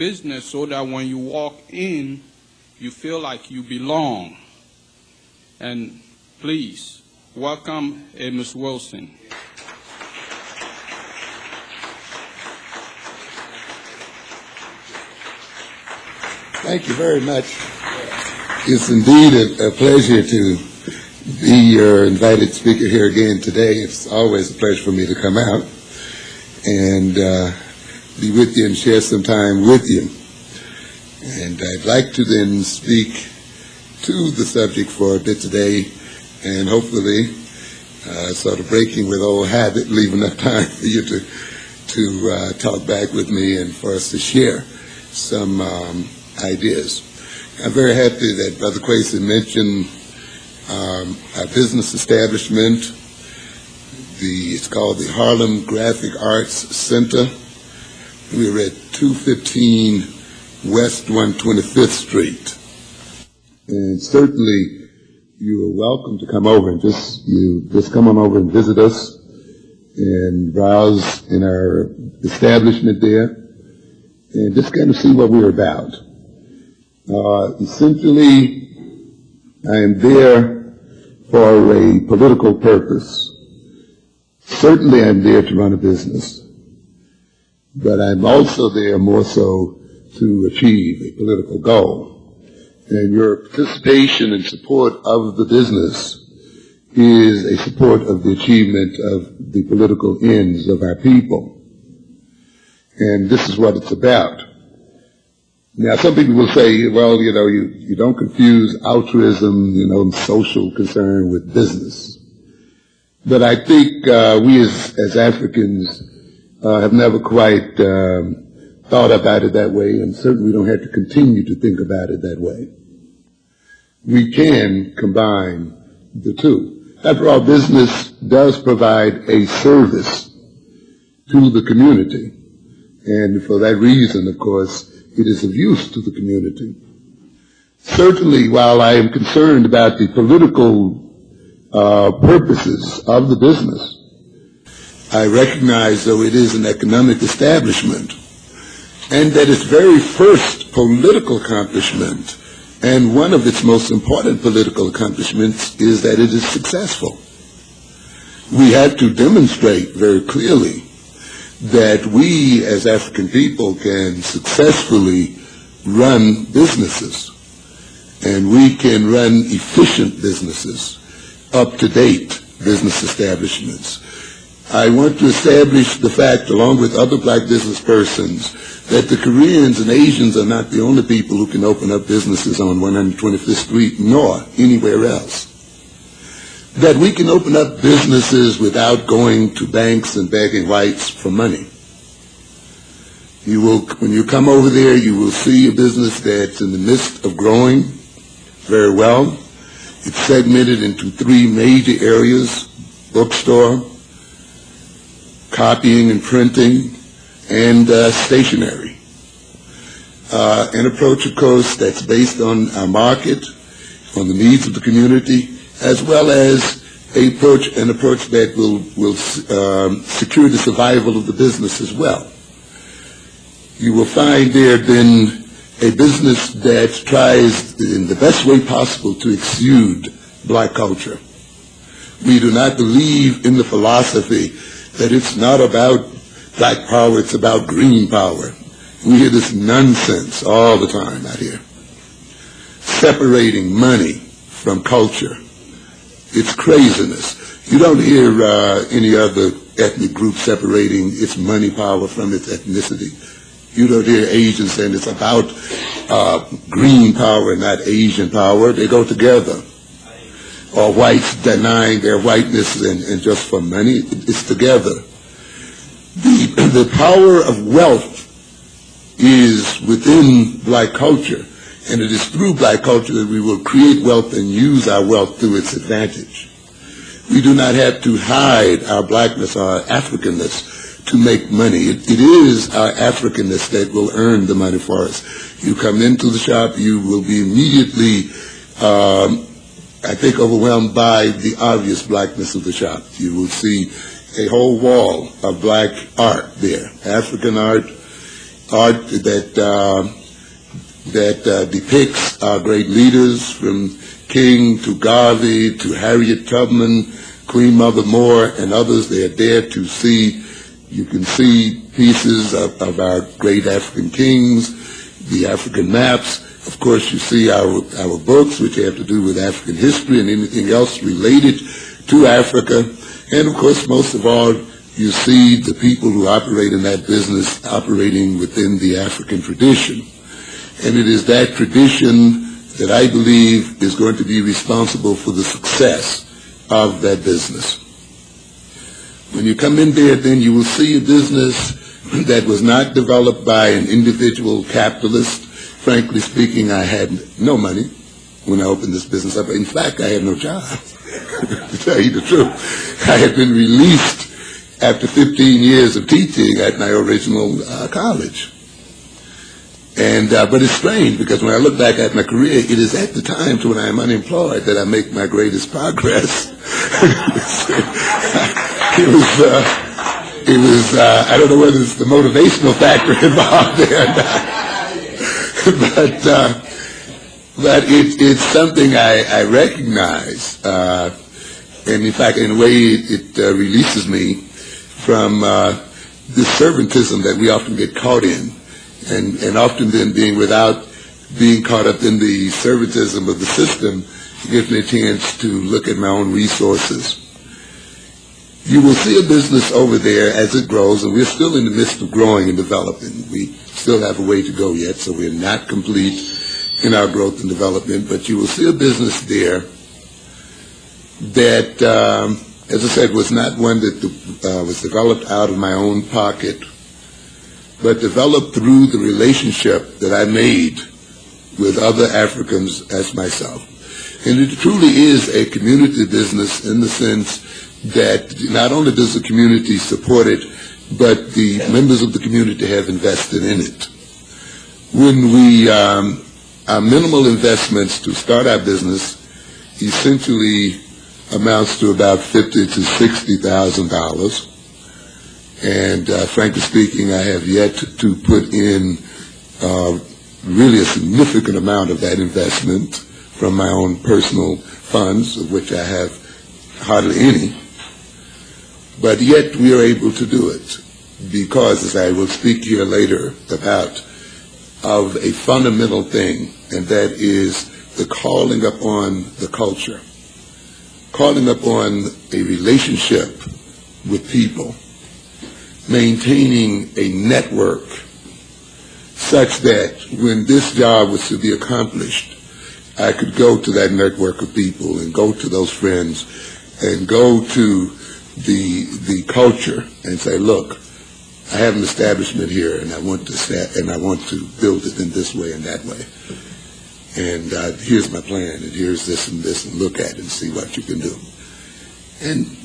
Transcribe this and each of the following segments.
business so that when you walk in, you feel like you belong. And please, welcome Amos Wilson. Thank you very much. It's indeed a pleasure to be your invited speaker here again today. It's always a pleasure for me to come out and be with you and share some time with you. And I'd like to then speak to the subject for a bit today, and hopefully sort of breaking with old habit, leave enough time for you to talk back with me and for us to share some ideas. I'm very happy that Brother Quayson mentioned our business establishment. It's called the Harlem Graphic Arts Center. We're at 215 West 125th Street. And certainly you are welcome to come over and just come on over and visit us and browse in our establishment there and just kind of see what we're about. Essentially, I am there for a political purpose. Certainly I'm there to run a business, but I'm also there more so to achieve a political goal. And your participation and support of the business is a support of the achievement of the political ends of our people. And this is what it's about. Now, some people will say, well, you don't confuse altruism, social concern with business. But I think we as Africans have never quite thought about it that way, and certainly we don't have to continue to think about it that way. We can combine the two. After all, business does provide a service to the community, and for that reason, of course, it is of use to the community. Certainly, while I am concerned about the political purposes of the business, I recognize, though it is an economic establishment, and that its very first political accomplishment, and one of its most important political accomplishments, is that it is successful. We have to demonstrate very clearly that we as African people can successfully run businesses, and we can run efficient businesses, up-to-date business establishments. I want to establish the fact, along with other black business persons, that the Koreans and Asians are not the only people who can open up businesses on 125th Street, nor anywhere else. That we can open up businesses without going to banks and begging whites for money. When you come over there, you will see a business that's in the midst of growing very well. It's segmented into three major areas: bookstore, copying and printing, and stationery. An approach, of course, that's based on our market, on the needs of the community, as well as an approach that will secure the survival of the business as well. You will find there then a business that tries in the best way possible to exude black culture. We do not believe in the philosophy that it's not about black power, it's about green power. We hear this nonsense all the time out here, separating money from culture. It's craziness. You don't hear any other ethnic group separating its money power from its ethnicity. You don't hear Asians saying it's about green power, not Asian power. They go together. Or whites denying their whiteness and just for money. It's together. The power of wealth is within black culture, and it is through black culture that we will create wealth and use our wealth to its advantage. We do not have to hide our blackness or our Africanness to make money. It is our Africanness that will earn the money for us. You come into the shop, you will be immediately, I think, overwhelmed by the obvious blackness of the shop. You will see a whole wall of black art there, African art, art that depicts our great leaders, from King to Garvey to Harriet Tubman, Queen Mother Moore, and others. They are there to see. You can see pieces of our great African kings, the African maps. Of course, you see our books, which have to do with African history and anything else related to Africa. And of course, most of all, you see the people who operate in that business operating within the African tradition. And it is that tradition that I believe is going to be responsible for the success of that business. When you come in there, then you will see a business that was not developed by an individual capitalist. Frankly speaking, I had no money when I opened this business up. In fact, I had no job, to tell you the truth. I had been released after 15 years of teaching at my original college. And but it's strange, because when I look back at my career, it is at the times when I am unemployed that I make my greatest progress. It was I don't know whether it's the motivational factor involved there or not, but it's something I recognize, and in fact, in a way, it releases me from this servantism that we often get caught in. And often then without being caught up in the servantism of the system, it gives me a chance to look at my own resources. You will see a business over there as it grows, and we're still in the midst of growing and developing. We still have a way to go yet, so we're not complete in our growth and development, but you will see a business there that, as I said, was not one that was developed out of my own pocket, but developed through the relationship that I made with other Africans as myself. And it truly is a community business in the sense that not only does the community support it, but the members of the community have invested in it. When our minimal investments to start our business essentially amounts to about $50,000 to $60,000. And frankly speaking, I have yet to put in really a significant amount of that investment from my own personal funds, of which I have hardly any. But yet we are able to do it because, as I will speak here later about, of a fundamental thing, and that is the calling upon the culture, calling upon a relationship with people, maintaining a network such that when this job was to be accomplished, I could go to that network of people and go to those friends and go to the culture and say, look, I have an establishment here, and I want to build it in this way and that way. And here's my plan, and here's this, and look at it and see what you can do. And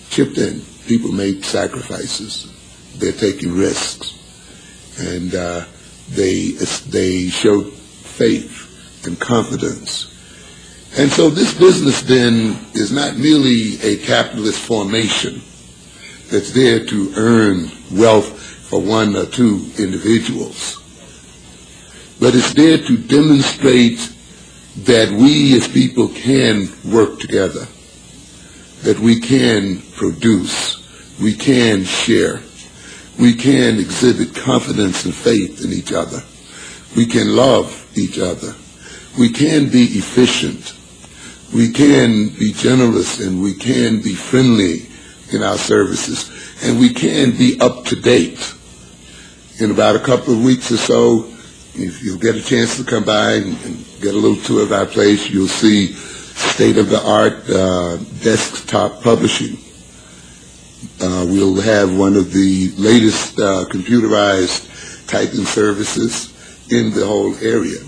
chipped in. People made sacrifices. They're taking risks, and they showed faith and confidence. And so this business then is not merely a capitalist formation that's there to earn wealth for one or two individuals, but it's there to demonstrate that we as people can work together, that we can produce, we can share, we can exhibit confidence and faith in each other, we can love each other, we can be efficient, we can be generous, and we can be friendly in our services, and we can be up to date. In about a couple of weeks or so, if you'll get a chance to come by and get a little tour of our place, you'll see state-of-the-art desktop publishing. We'll have one of the latest computerized typing services in the whole area.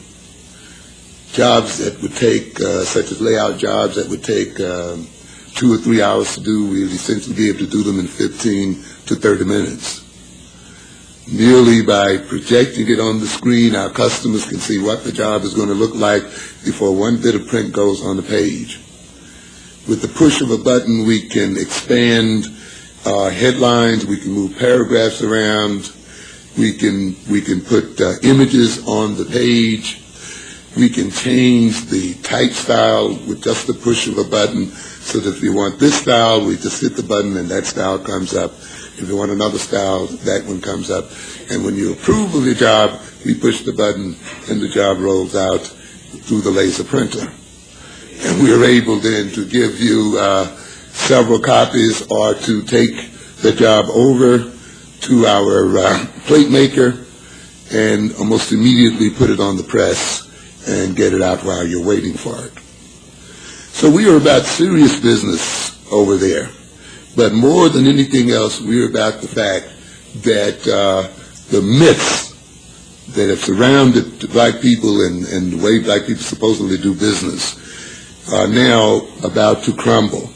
Jobs that would take, such as layout jobs that would take 2 or 3 hours to do, we'll essentially be able to do them in 15 to 30 minutes. Merely by projecting it on the screen, our customers can see what the job is going to look like before one bit of print goes on the page. With the push of a button, we can expand headlines, we can move paragraphs around, We can put images on the page. We can change the type style with just the push of a button, so that if you want this style, we just hit the button and that style comes up. If you want another style, that one comes up. And when you approve of the job, we push the button and the job rolls out through the laser printer. And we are able then to give you several copies, or to take the job over to our plate maker and almost immediately put it on the press and get it out while you're waiting for it. So we are about serious business over there. But more than anything else, we are about the fact that the myths that have surrounded black people and the way black people supposedly do business are now about to crumble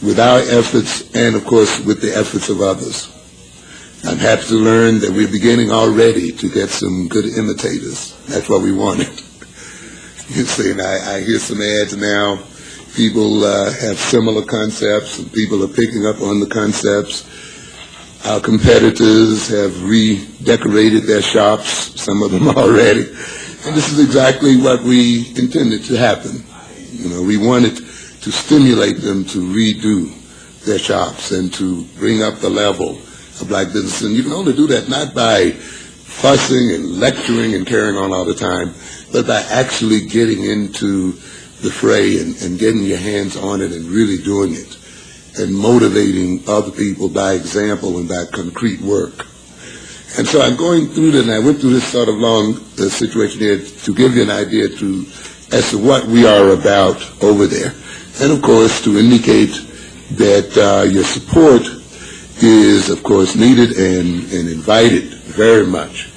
with our efforts and, of course, with the efforts of others. I'm happy to learn that we're beginning already to get some good imitators. That's what we wanted. You see, and I hear some ads now. People have similar concepts, and people are picking up on the concepts. Our competitors have redecorated their shops, some of them already. And this is exactly what we intended to happen. You know, we wanted to stimulate them to redo their shops and to bring up the level of black business. And you can only do that not by fussing and lecturing and carrying on all the time, but by actually getting into the fray and getting your hands on it and really doing it and motivating other people by example and by concrete work. And so I'm going through that, and I went through this sort of long situation here to give you an idea as to what we are about over there. And of course to indicate that your support is of course needed and invited very much.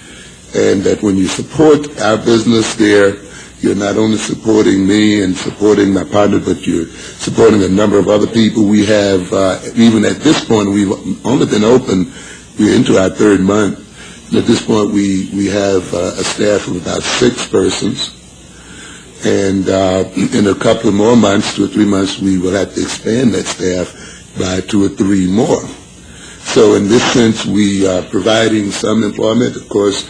And that when you support our business there, you're not only supporting me and supporting my partner, but you're supporting a number of other people. We have, even at this point, we've only been open, we're into our third month. And at this point, we have a staff of about 6 persons. And in a couple of more months, 2 or 3 months, we will have to expand that staff by 2 or 3 more. So in this sense, we are providing some employment. Of course,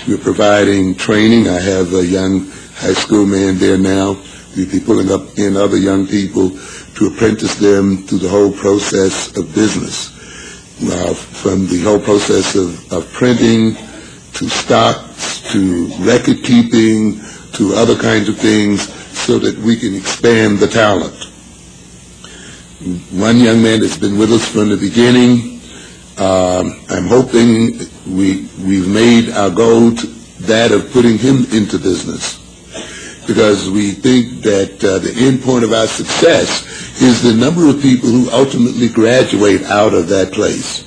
we're providing training. I have a young high school man there now. We'll be pulling up in other young people to apprentice them through the whole process of business, from the whole process of printing to stocks to record keeping to other kinds of things, so that we can expand the talent. One young man that's been with us from the beginning, I'm hoping we've made our goal that of putting him into business, because we think that the end point of our success is the number of people who ultimately graduate out of that place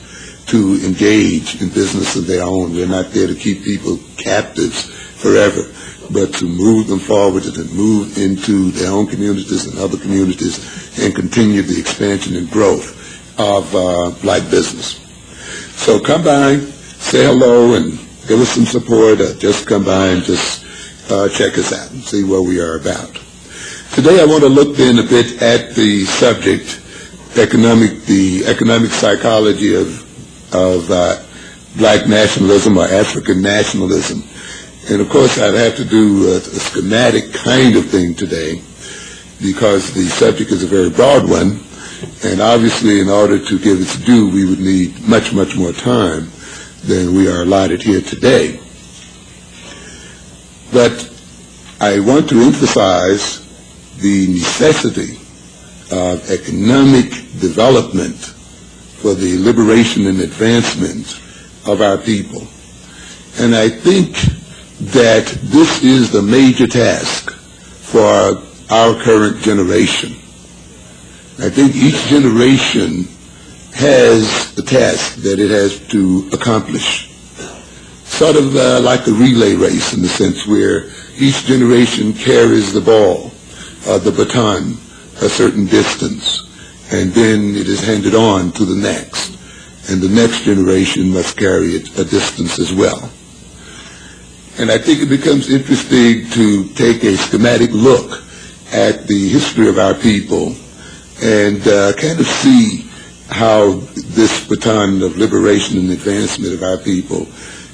to engage in business of their own. We're not there to keep people captives forever, but to move them forward and move into their own communities and other communities and continue the expansion and growth of black business. So come by, say hello, and give us some support. Just come by and just check us out and see what we are about. Today I want to look then a bit at the subject, the economic psychology of black nationalism or African nationalism. And of course I'd have to do a schematic kind of thing today, because the subject is a very broad one, and obviously in order to give its due we would need much, much more time than we are allotted here today. But I want to emphasize the necessity of economic development for the liberation and advancement of our people. And I think that this is the major task for our current generation. I think each generation has a task that it has to accomplish, sort of like a relay race in the sense where each generation carries the ball, the baton, a certain distance, and then it is handed on to the next, and the next generation must carry it a distance as well. And I think it becomes interesting to take a schematic look at the history of our people and kind of see how this baton of liberation and advancement of our people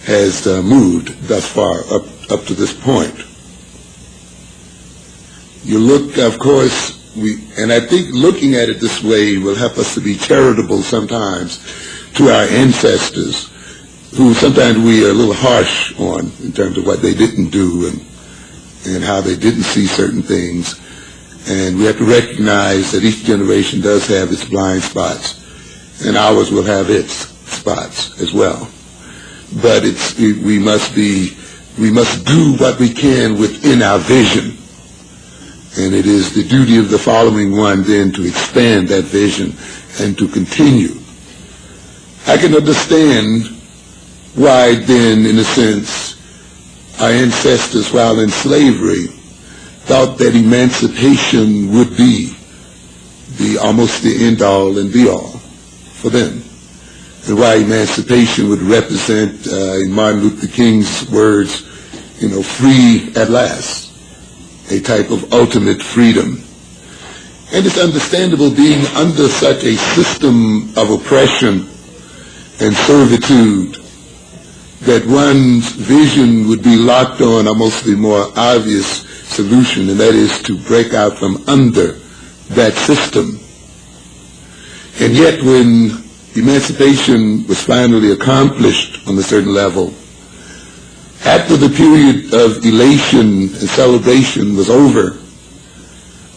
has moved thus far up to this point. You look, of course, and I think looking at it this way will help us to be charitable sometimes to our ancestors, who sometimes we are a little harsh on in terms of what they didn't do and how they didn't see certain things. And we have to recognize that each generation does have its blind spots, and ours will have its spots as well. But we must do what we can within our vision. And it is the duty of the following one then to expand that vision and to continue. I can understand why then, in a sense, our ancestors, while in slavery, thought that emancipation would be almost the end-all and be-all for them. And why emancipation would represent, in Martin Luther King's words, free at last. A type of ultimate freedom. And it's understandable, being under such a system of oppression and servitude, that one's vision would be locked on almost the more obvious solution, and that is to break out from under that system. And yet when emancipation was finally accomplished on a certain level, after the period of elation and celebration was over,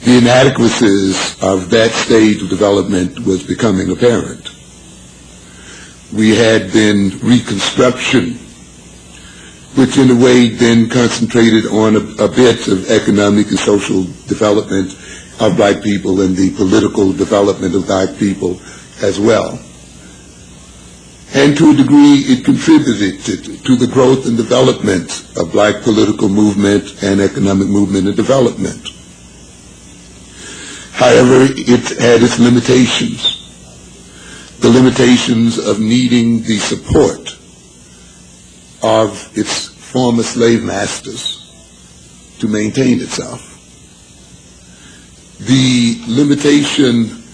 the inadequacies of that stage of development was becoming apparent. We had then Reconstruction, which in a way then concentrated on a bit of economic and social development of black people and the political development of black people as well. And to a degree, it contributed to the growth and development of black political movement and economic movement and development. However, it had its limitations. The limitations of needing the support of its former slave masters to maintain itself. The limitation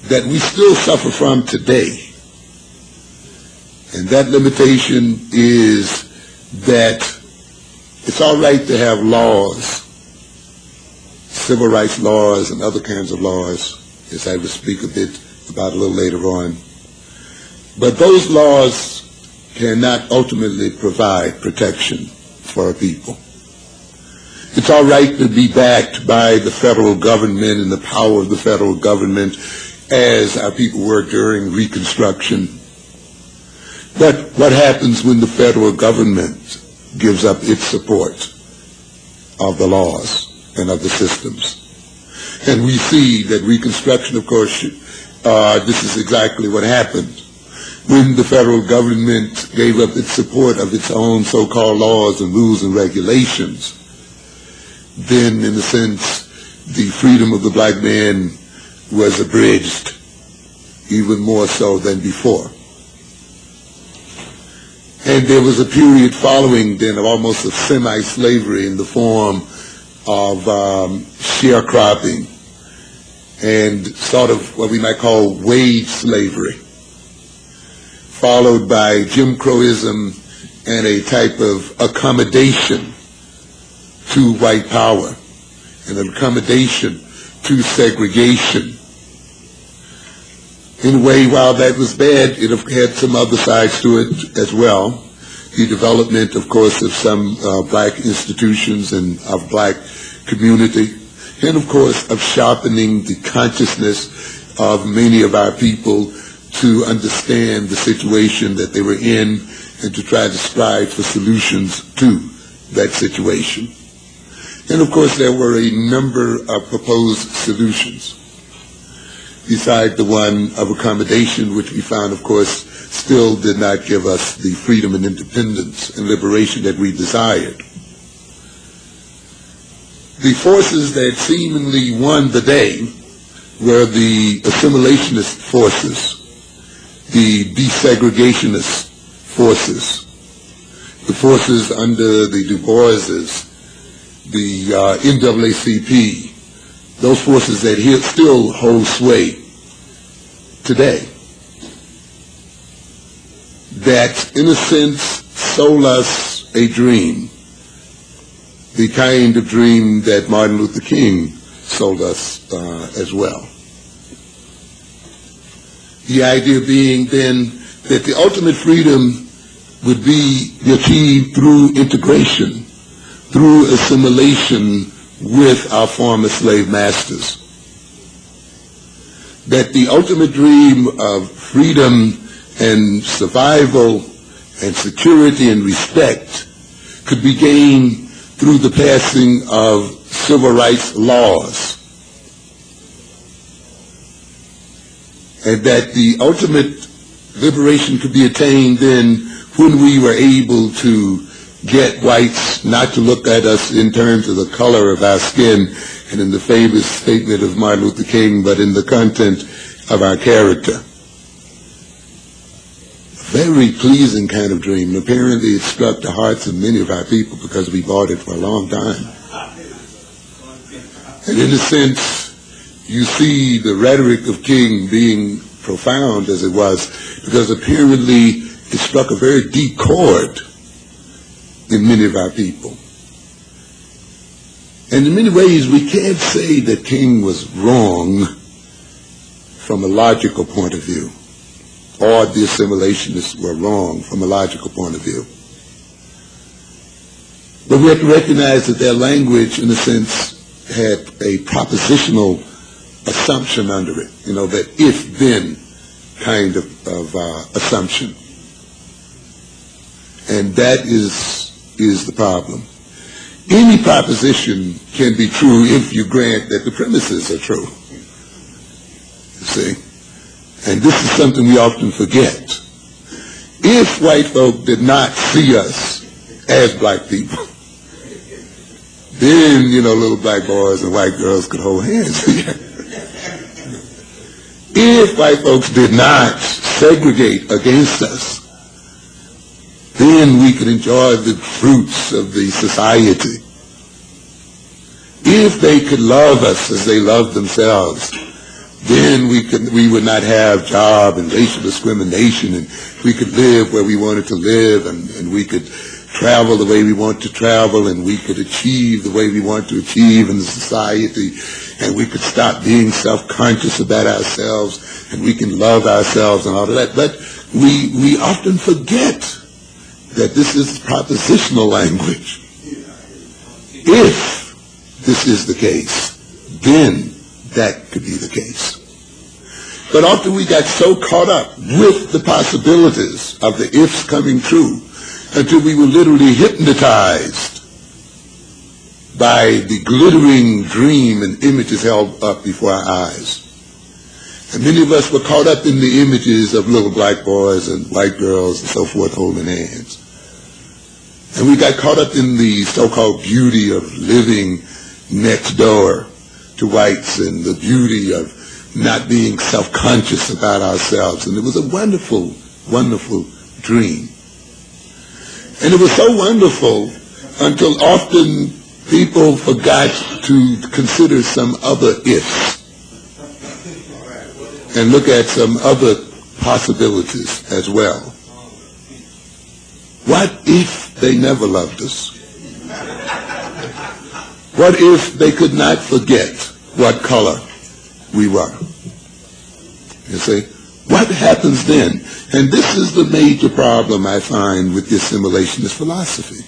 that we still suffer from today. And that limitation is that it's all right to have laws, civil rights laws and other kinds of laws, as I will speak a bit about a little later on. But those laws cannot ultimately provide protection for our people. It's all right to be backed by the federal government and the power of the federal government, as our people were during Reconstruction. But what happens when the federal government gives up its support of the laws and of the systems? And we see that Reconstruction, of course, this is exactly what happened. When the federal government gave up its support of its own so-called laws and rules and regulations, then, in a sense, the freedom of the black man was abridged even more so than before. And there was a period following then of almost a semi-slavery in the form of sharecropping and sort of what we might call wage slavery, followed by Jim Crowism and a type of accommodation to white power and an accommodation to segregation. In a way, while that was bad, it had some other sides to it as well. The development, of course, of some black institutions and of black community, and of course of sharpening the consciousness of many of our people to understand the situation that they were in and to try to strive for solutions to that situation. And of course there were a number of proposed solutions, beside the one of accommodation, which we found, of course, still did not give us the freedom and independence and liberation that we desired. The forces that seemingly won the day were the assimilationist forces, the desegregationist forces, the forces under the Du Boises, the NAACP, those forces that still hold sway today, that in a sense sold us a dream, the kind of dream that Martin Luther King sold us as well. The idea being then that the ultimate freedom would be achieved through integration, through assimilation with our former slave masters. That the ultimate dream of freedom and survival and security and respect could be gained through the passing of civil rights laws. And that the ultimate liberation could be attained then when we were able to get whites not to look at us in terms of the color of our skin and in the famous statement of Martin Luther King, but in the content of our character. Very pleasing kind of dream. And apparently it struck the hearts of many of our people because we bought it for a long time. And in a sense, you see the rhetoric of King being profound as it was, because apparently it struck a very deep chord in many of our people. And in many ways, we can't say that King was wrong from a logical point of view, or the assimilationists were wrong from a logical point of view. But we have to recognize that their language, in a sense, had a propositional assumption under it, that if-then kind of assumption. And that is the problem. Any proposition can be true if you grant that the premises are true. You see? And this is something we often forget. If white folk did not see us as black people, then, little black boys and white girls could hold hands together. If white folks did not segregate against us, then we could enjoy the fruits of the society. If they could love us as they love themselves, then we would not have job and racial discrimination, and we could live where we wanted to live, and we could travel the way we want to travel, and we could achieve the way we want to achieve in the society, and we could stop being self-conscious about ourselves, and we can love ourselves and all of that. But we often forget that this is propositional language. If this is the case, then that could be the case. But often we got so caught up with the possibilities of the ifs coming true until we were literally hypnotized by the glittering dream and images held up before our eyes. And many of us were caught up in the images of little black boys and white girls and so forth holding hands. And we got caught up in the so-called beauty of living next door to whites and the beauty of not being self-conscious about ourselves. And it was a wonderful, wonderful dream. And it was so wonderful until often people forgot to consider some other ifs and look at some other possibilities as well. What if they never loved us? What if they could not forget what color we were? You see? What happens then? And this is the major problem I find with the assimilationist philosophy.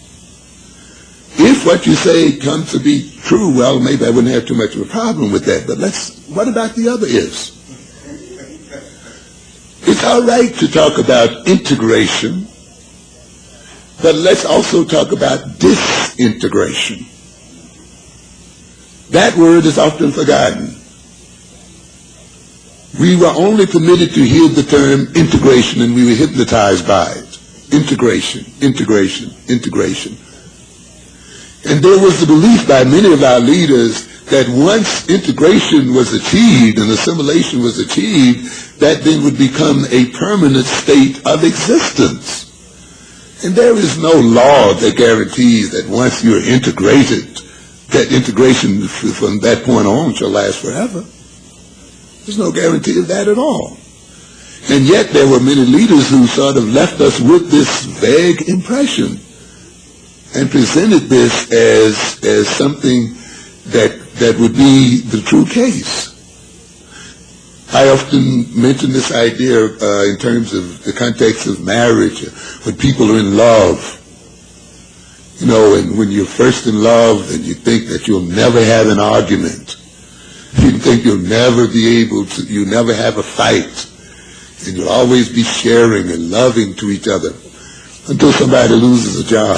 If what you say comes to be true, well, maybe I wouldn't have too much of a problem with that. But what about the other ifs? It's all right to talk about integration, but let's also talk about disintegration. That word is often forgotten. We were only permitted to hear the term integration, and we were hypnotized by it. Integration, integration, integration. And there was the belief by many of our leaders that once integration was achieved and assimilation was achieved, that then would become a permanent state of existence. And there is no law that guarantees that once you're integrated, that integration from that point on shall last forever. There's no guarantee of that at all. And yet there were many leaders who sort of left us with this vague impression and presented this as something that would be the true case. I often mention this idea in terms of the context of marriage, when people are in love. You know, and when you're first in love and you think that you'll never have an argument, you think you'll never have a fight, and you'll always be sharing and loving to each other until somebody loses a job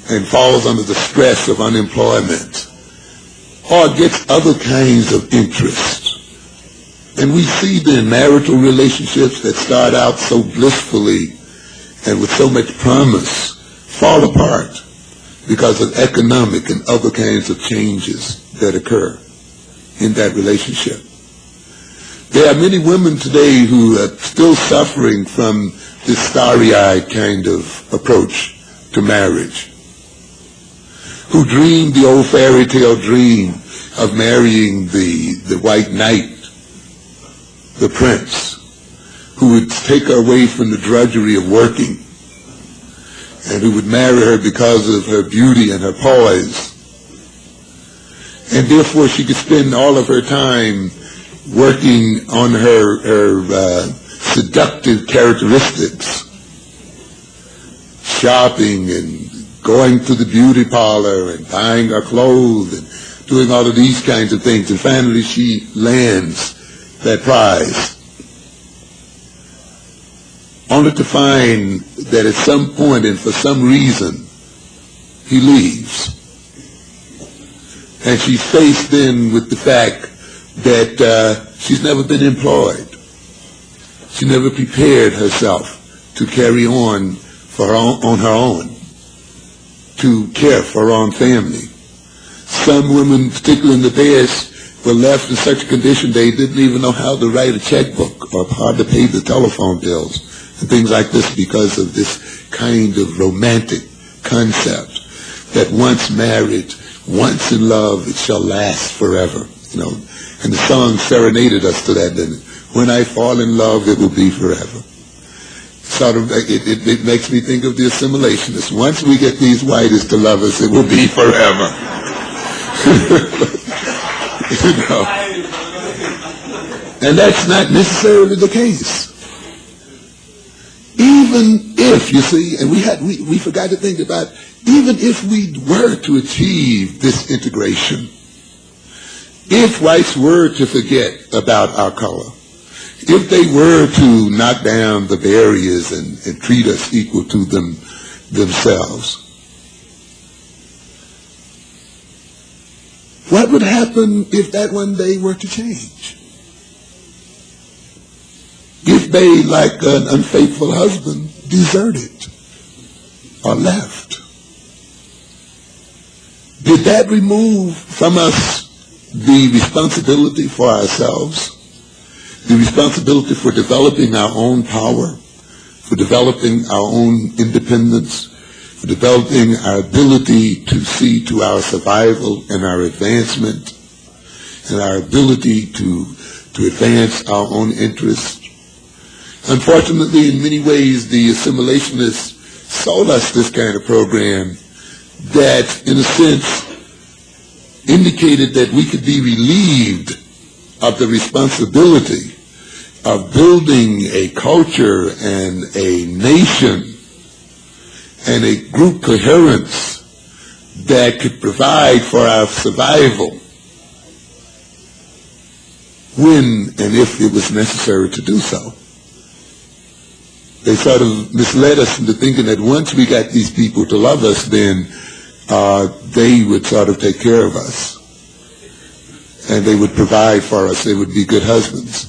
and falls under the stress of unemployment or gets other kinds of interest. And we see then marital relationships that start out so blissfully and with so much promise fall apart because of economic and other kinds of changes that occur in that relationship. There are many women today who are still suffering from this starry-eyed kind of approach to marriage, who dream the old fairy tale dream of marrying the white knight, the prince, who would take her away from the drudgery of working, and who would marry her because of her beauty and her poise. And therefore she could spend all of her time working on her seductive characteristics, shopping and going to the beauty parlor and buying her clothes and doing all of these kinds of things. And finally she lands that prize, only to find that at some point and for some reason he leaves. And she's faced then with the fact that she's never been employed. She never prepared herself to carry on on her own, to care for her own family. Some women, particularly in the past, were left in such a condition they didn't even know how to write a checkbook or how to pay the telephone bills and things like this, because of this kind of romantic concept that once married, once in love, it shall last forever. You know, and the song serenaded us to that, didn't it? When I fall in love, it will be forever. Sort of, it makes me think of the assimilationists. Once we get these whiteys to love us, it will be forever. You know? And that's not necessarily the case. Even if, you see, and we forgot to think about, even if we were to achieve this integration, if whites were to forget about our color, if they were to knock down the barriers and treat us equal to themselves, what would happen if that one day were to change? If they, like an unfaithful husband, deserted or left? Did that remove from us the responsibility for ourselves, the responsibility for developing our own power, for developing our own independence, for developing our ability to see to our survival and our advancement, and our ability to advance our own interests? Unfortunately, in many ways, the assimilationists sold us this kind of program that, in a sense, indicated that we could be relieved of the responsibility of building a culture and a nation and a group coherence that could provide for our survival when and if it was necessary to do so. They sort of misled us into thinking that once we got these people to love us, then they would sort of take care of us, and they would provide for us. They would be good husbands.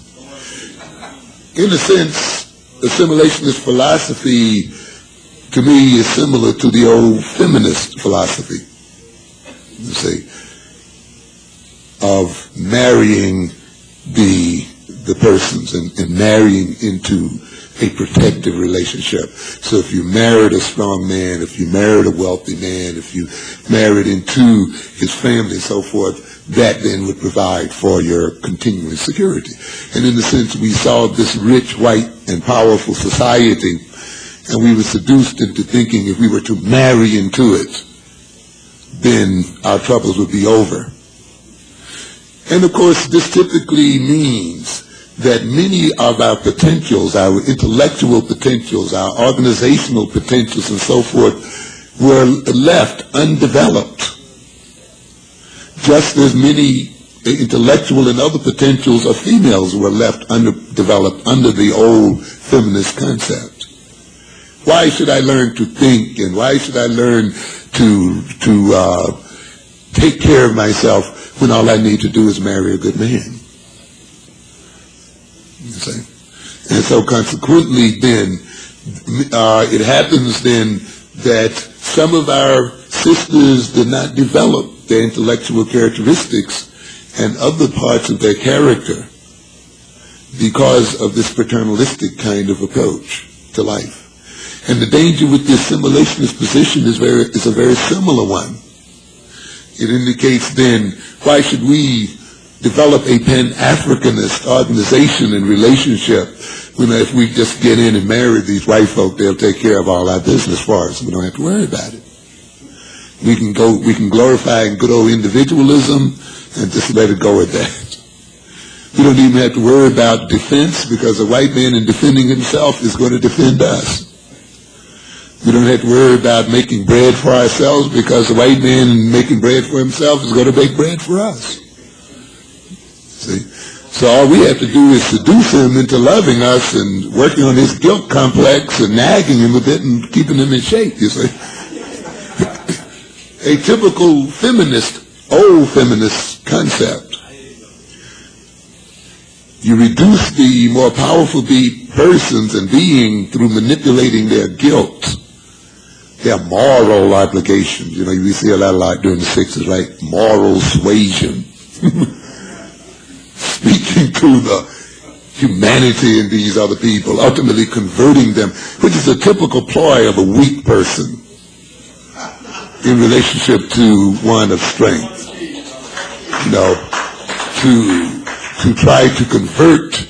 In a sense, assimilationist philosophy, to me, is similar to the old feminist philosophy, you see, of marrying the persons and marrying into a protective relationship. So if you married a strong man, if you married a wealthy man, if you married into his family and so forth, that then would provide for your continuing security. And in a sense, we saw this rich, white, and powerful society, and we were seduced into thinking if we were to marry into it, then our troubles would be over. And of course, this typically means that many of our potentials, our intellectual potentials, our organizational potentials and so forth, were left undeveloped. Just as many intellectual and other potentials of females were left underdeveloped under the old feminist concept. Why should I learn to think, and why should I learn to take care of myself when all I need to do is marry a good man? You see? And so consequently then, it happens then that some of our sisters did not develop their intellectual characteristics and other parts of their character because of this paternalistic kind of approach to life. And the danger with the assimilationist position is a very similar one. It indicates then, why should we develop a Pan-Africanist organization and relationship when if we just get in and marry these white folk, they'll take care of all our business for us. We don't have to worry about it. We can glorify good old individualism and just let it go at that. We don't even have to worry about defense because a white man in defending himself is going to defend us. We don't have to worry about making bread for ourselves because the white man making bread for himself is going to make bread for us. See? So all we have to do is seduce him into loving us and working on his guilt complex and nagging him a bit and keeping him in shape, you see. A typical feminist, old feminist concept. You reduce the more powerful persons and being through manipulating their guilt, their moral obligations. You know, we see a lot during the 60s, right? Moral suasion. Speaking to the humanity in these other people, ultimately converting them, which is a typical ploy of a weak person in relationship to one of strength. You know, to try to convert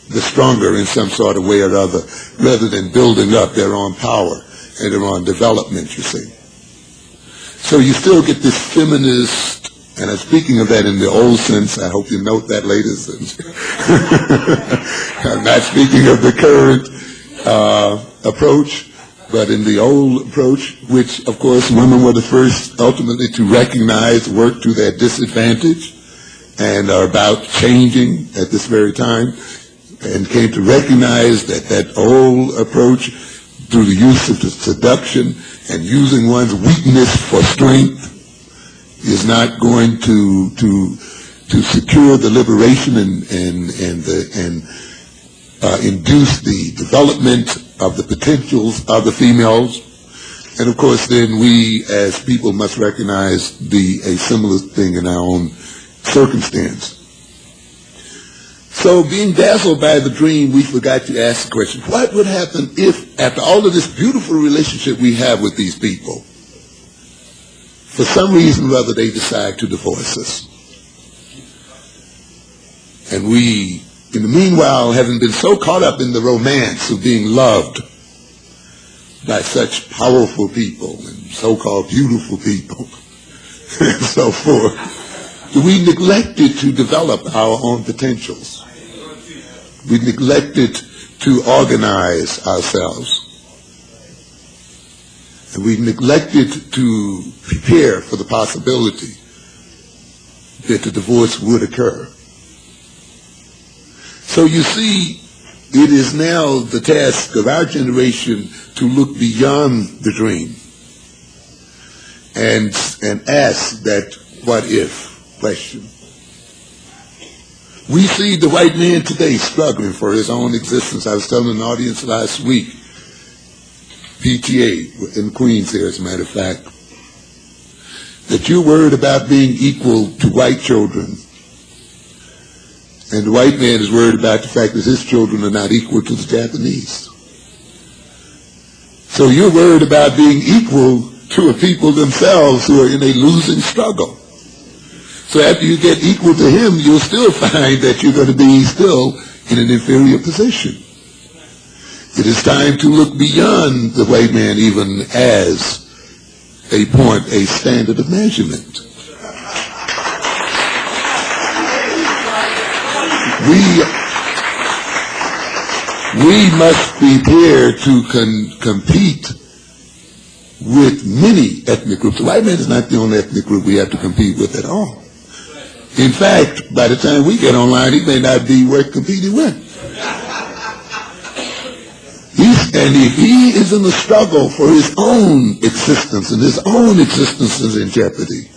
the stronger in some sort of way or other, rather than building up their own power and their own development, you see. So you still get this feminist, and I'm speaking of that in the old sense. I hope you note that, ladies. I'm not speaking of the current approach, but in the old approach, which, of course, women were the first ultimately to recognize work to their disadvantage and are about changing at this very time, and came to recognize that that old approach through the use of the seduction and using one's weakness for strength is not going to secure the liberation and induce the development of the potentials of the females. And of course, then we as people must recognize a similar thing in our own circumstance. So being dazzled by the dream, we forgot to ask the question, what would happen if, after all of this beautiful relationship we have with these people, for some reason or other they decide to divorce us? And we, in the meanwhile, having been so caught up in the romance of being loved by such powerful people and so-called beautiful people and so forth, we neglected to develop our own potentials. We neglected to organize ourselves. And we neglected to prepare for the possibility that the divorce would occur. So you see, it is now the task of our generation to look beyond the dream and ask that what if question. We see the white man today struggling for his own existence. I was telling an audience last week, PTA in Queens here, as a matter of fact, that you're worried about being equal to white children, and the white man is worried about the fact that his children are not equal to the Japanese. So you're worried about being equal to a people themselves who are in a losing struggle. So after you get equal to him, you'll still find that you're going to be still in an inferior position. It is time to look beyond the white man even as a point, a standard of measurement. We must prepare to compete with many ethnic groups. The white man is not the only ethnic group we have to compete with at all. In fact, by the time we get online, he may not be worth competing with. And if he is in the struggle for his own existence, and his own existence is in jeopardy,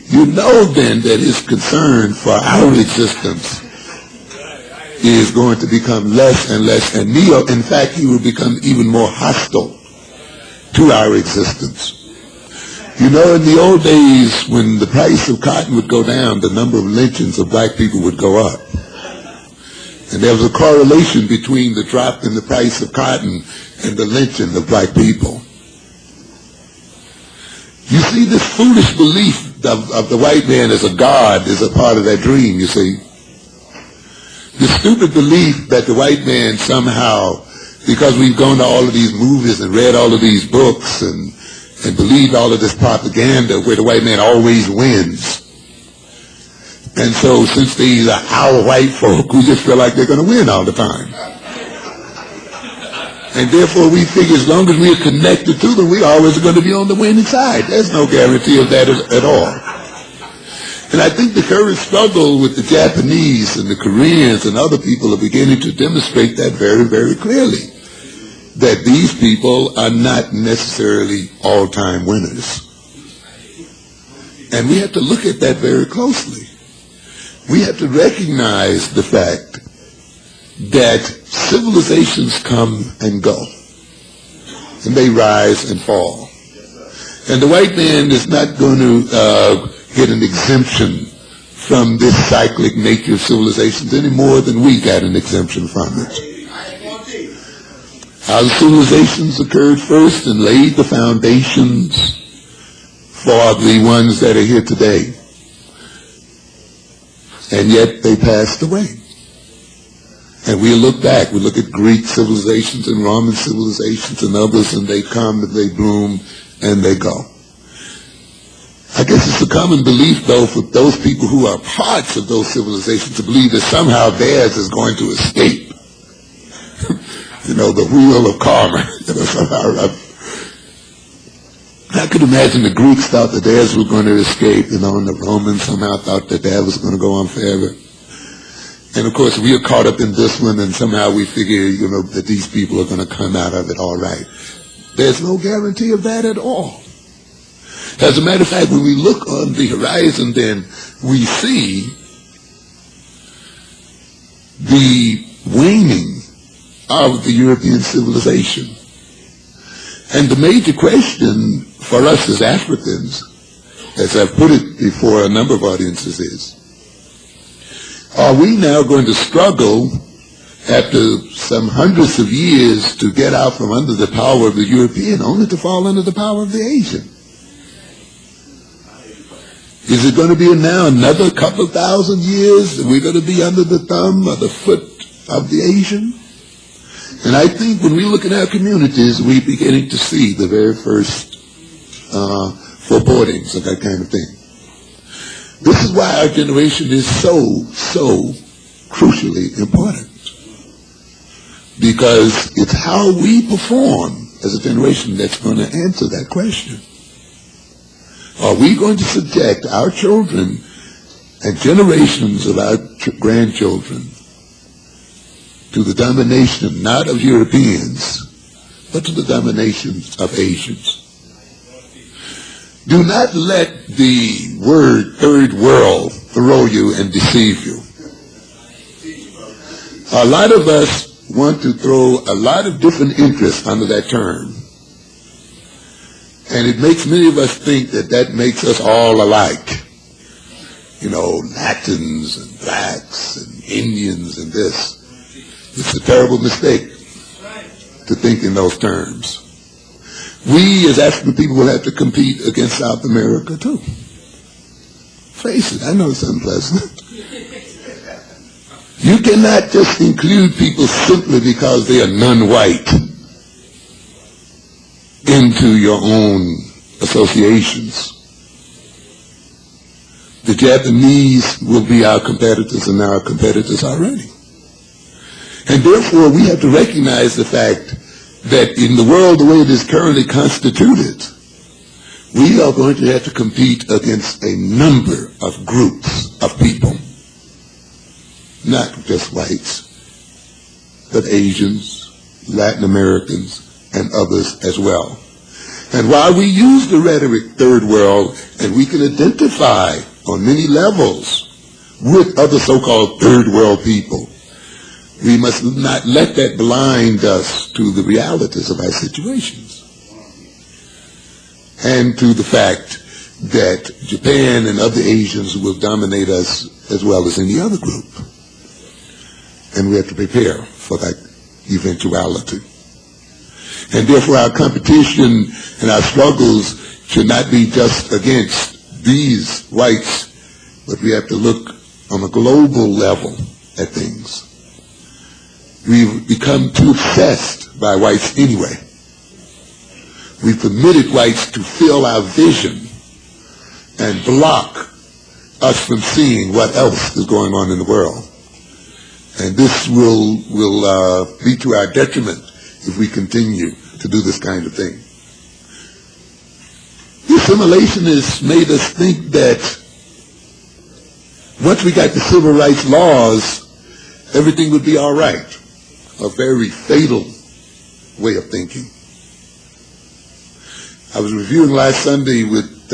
you know then that his concern for our existence is going to become less and less, and in fact, he will become even more hostile to our existence. You know, in the old days, when the price of cotton would go down, the number of lynchings of black people would go up. And there was a correlation between the drop in the price of cotton and the lynching of black people. You see, this foolish belief of the white man as a god is a part of that dream, you see. The stupid belief that the white man somehow, because we've gone to all of these movies and read all of these books and believed all of this propaganda where the white man always wins. And so since these are our white folk, we just feel like they're going to win all the time. And therefore we figure as long as we are connected to them, we always are going to be on the winning side. There's no guarantee of that at all. And I think the current struggle with the Japanese and the Koreans and other people are beginning to demonstrate that very, very clearly. That these people are not necessarily all-time winners. And we have to look at that very closely. We have to recognize the fact that civilizations come and go, and they rise and fall. And the white man is not going to get an exemption from this cyclic nature of civilizations any more than we got an exemption from it. Our civilizations occurred first and laid the foundations for the ones that are here today. And yet they passed away. And we look back, we look at Greek civilizations and Roman civilizations and others, and they come and they bloom and they go. I guess it's a common belief, though, for those people who are parts of those civilizations to believe that somehow theirs is going to escape. You know, the wheel of karma. You know, somehow I could imagine the Greeks thought that theirs was going to escape, you know, and the Romans somehow thought that theirs was going to go on forever. And of course, we are caught up in this one, and somehow we figure, you know, that these people are going to come out of it all right. There's no guarantee of that at all. As a matter of fact, when we look on the horizon, then we see the waning of the European civilization. And the major question for us as Africans, as I've put it before a number of audiences, is, are we now going to struggle after some hundreds of years to get out from under the power of the European, only to fall under the power of the Asian? Is it going to be now another couple of thousand years that we're going to be under the thumb or the foot of the Asian? And I think when we look at our communities, we're beginning to see the very first forebodings of that kind of thing. This is why our generation is so crucially important. Because it's how we perform as a generation that's going to answer that question. Are we going to subject our children and generations of our grandchildren to the domination not of Europeans, but to the domination of Asians? Do not let the word third world throw you and deceive you. A lot of us want to throw a lot of different interests under that term. And it makes many of us think that that makes us all alike. You know, Latins and blacks and Indians and this. It's a terrible mistake. to think in those terms. We as African people will have to compete against South America too. Face it, I know it's unpleasant. You cannot just include people simply because they are non-white into your own associations. The Japanese will be our competitors and our competitors already. And therefore we have to recognize the fact that in the world the way it is currently constituted, we are going to have to compete against a number of groups of people. Not just whites, but Asians, Latin Americans, and others as well. And while we use the rhetoric third world, and we can identify on many levels with other so-called third world people, we must not let that blind us to the realities of our situations and to the fact that Japan and other Asians will dominate us as well as any other group. And we have to prepare for that eventuality. And therefore our competition and our struggles should not be just against these whites, but we have to look on a global level at things. We've become too obsessed by whites anyway. We've permitted whites to fill our vision and block us from seeing what else is going on in the world. And this will be to our detriment if we continue to do this kind of thing. The assimilation has made us think that once we got the civil rights laws, everything would be all right. A very fatal way of thinking. I was reviewing last Sunday with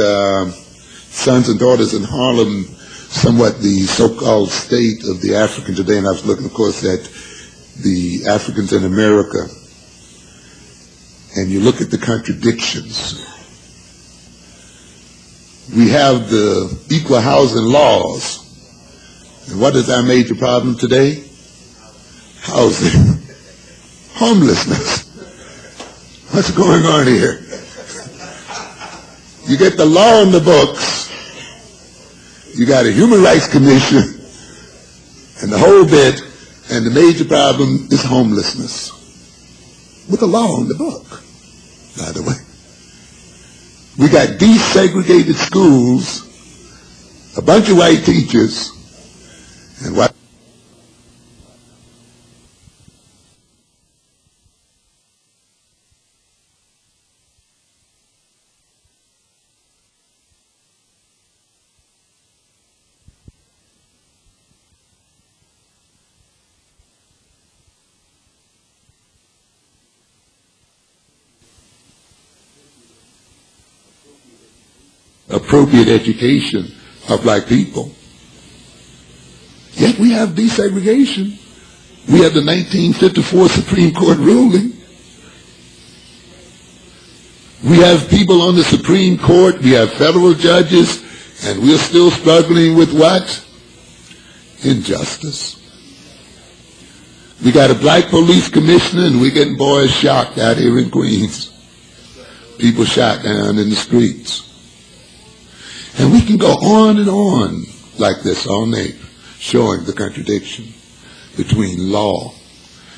sons and daughters in Harlem somewhat the so-called state of the African today, and I was looking, of course, at the Africans in America, and you look at the contradictions. We have the equal housing laws, and what is our major problem today? Housing. Homelessness. What's going on here? You get the law in the books, you got a Human Rights Commission, and the whole bit, and the major problem is homelessness. With the law in the book, by the way. We got desegregated schools, a bunch of white teachers, and white appropriate education of black people. Yet we have desegregation. We have the 1954 Supreme Court ruling. We have people on the Supreme Court, we have federal judges, and we're still struggling with what? Injustice. We got a black police commissioner, and we're getting boys shot out here in Queens. People shot down in the streets. And we can go on and on like this all night, showing the contradiction between law,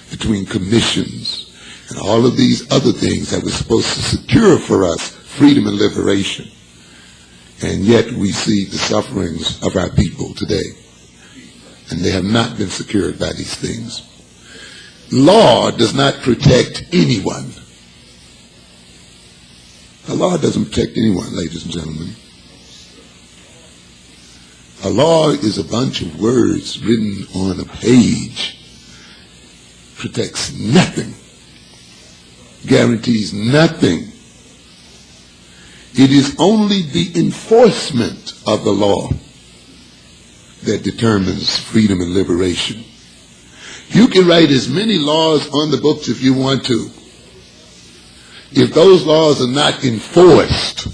between commissions, and all of these other things that were supposed to secure for us freedom and liberation. And yet we see the sufferings of our people today. And they have not been secured by these things. Law does not protect anyone. The law doesn't protect anyone, ladies and gentlemen. A law is a bunch of words written on a page. Protects nothing. Guarantees nothing. It is only the enforcement of the law that determines freedom and liberation. You can write as many laws on the books if you want to. If those laws are not enforced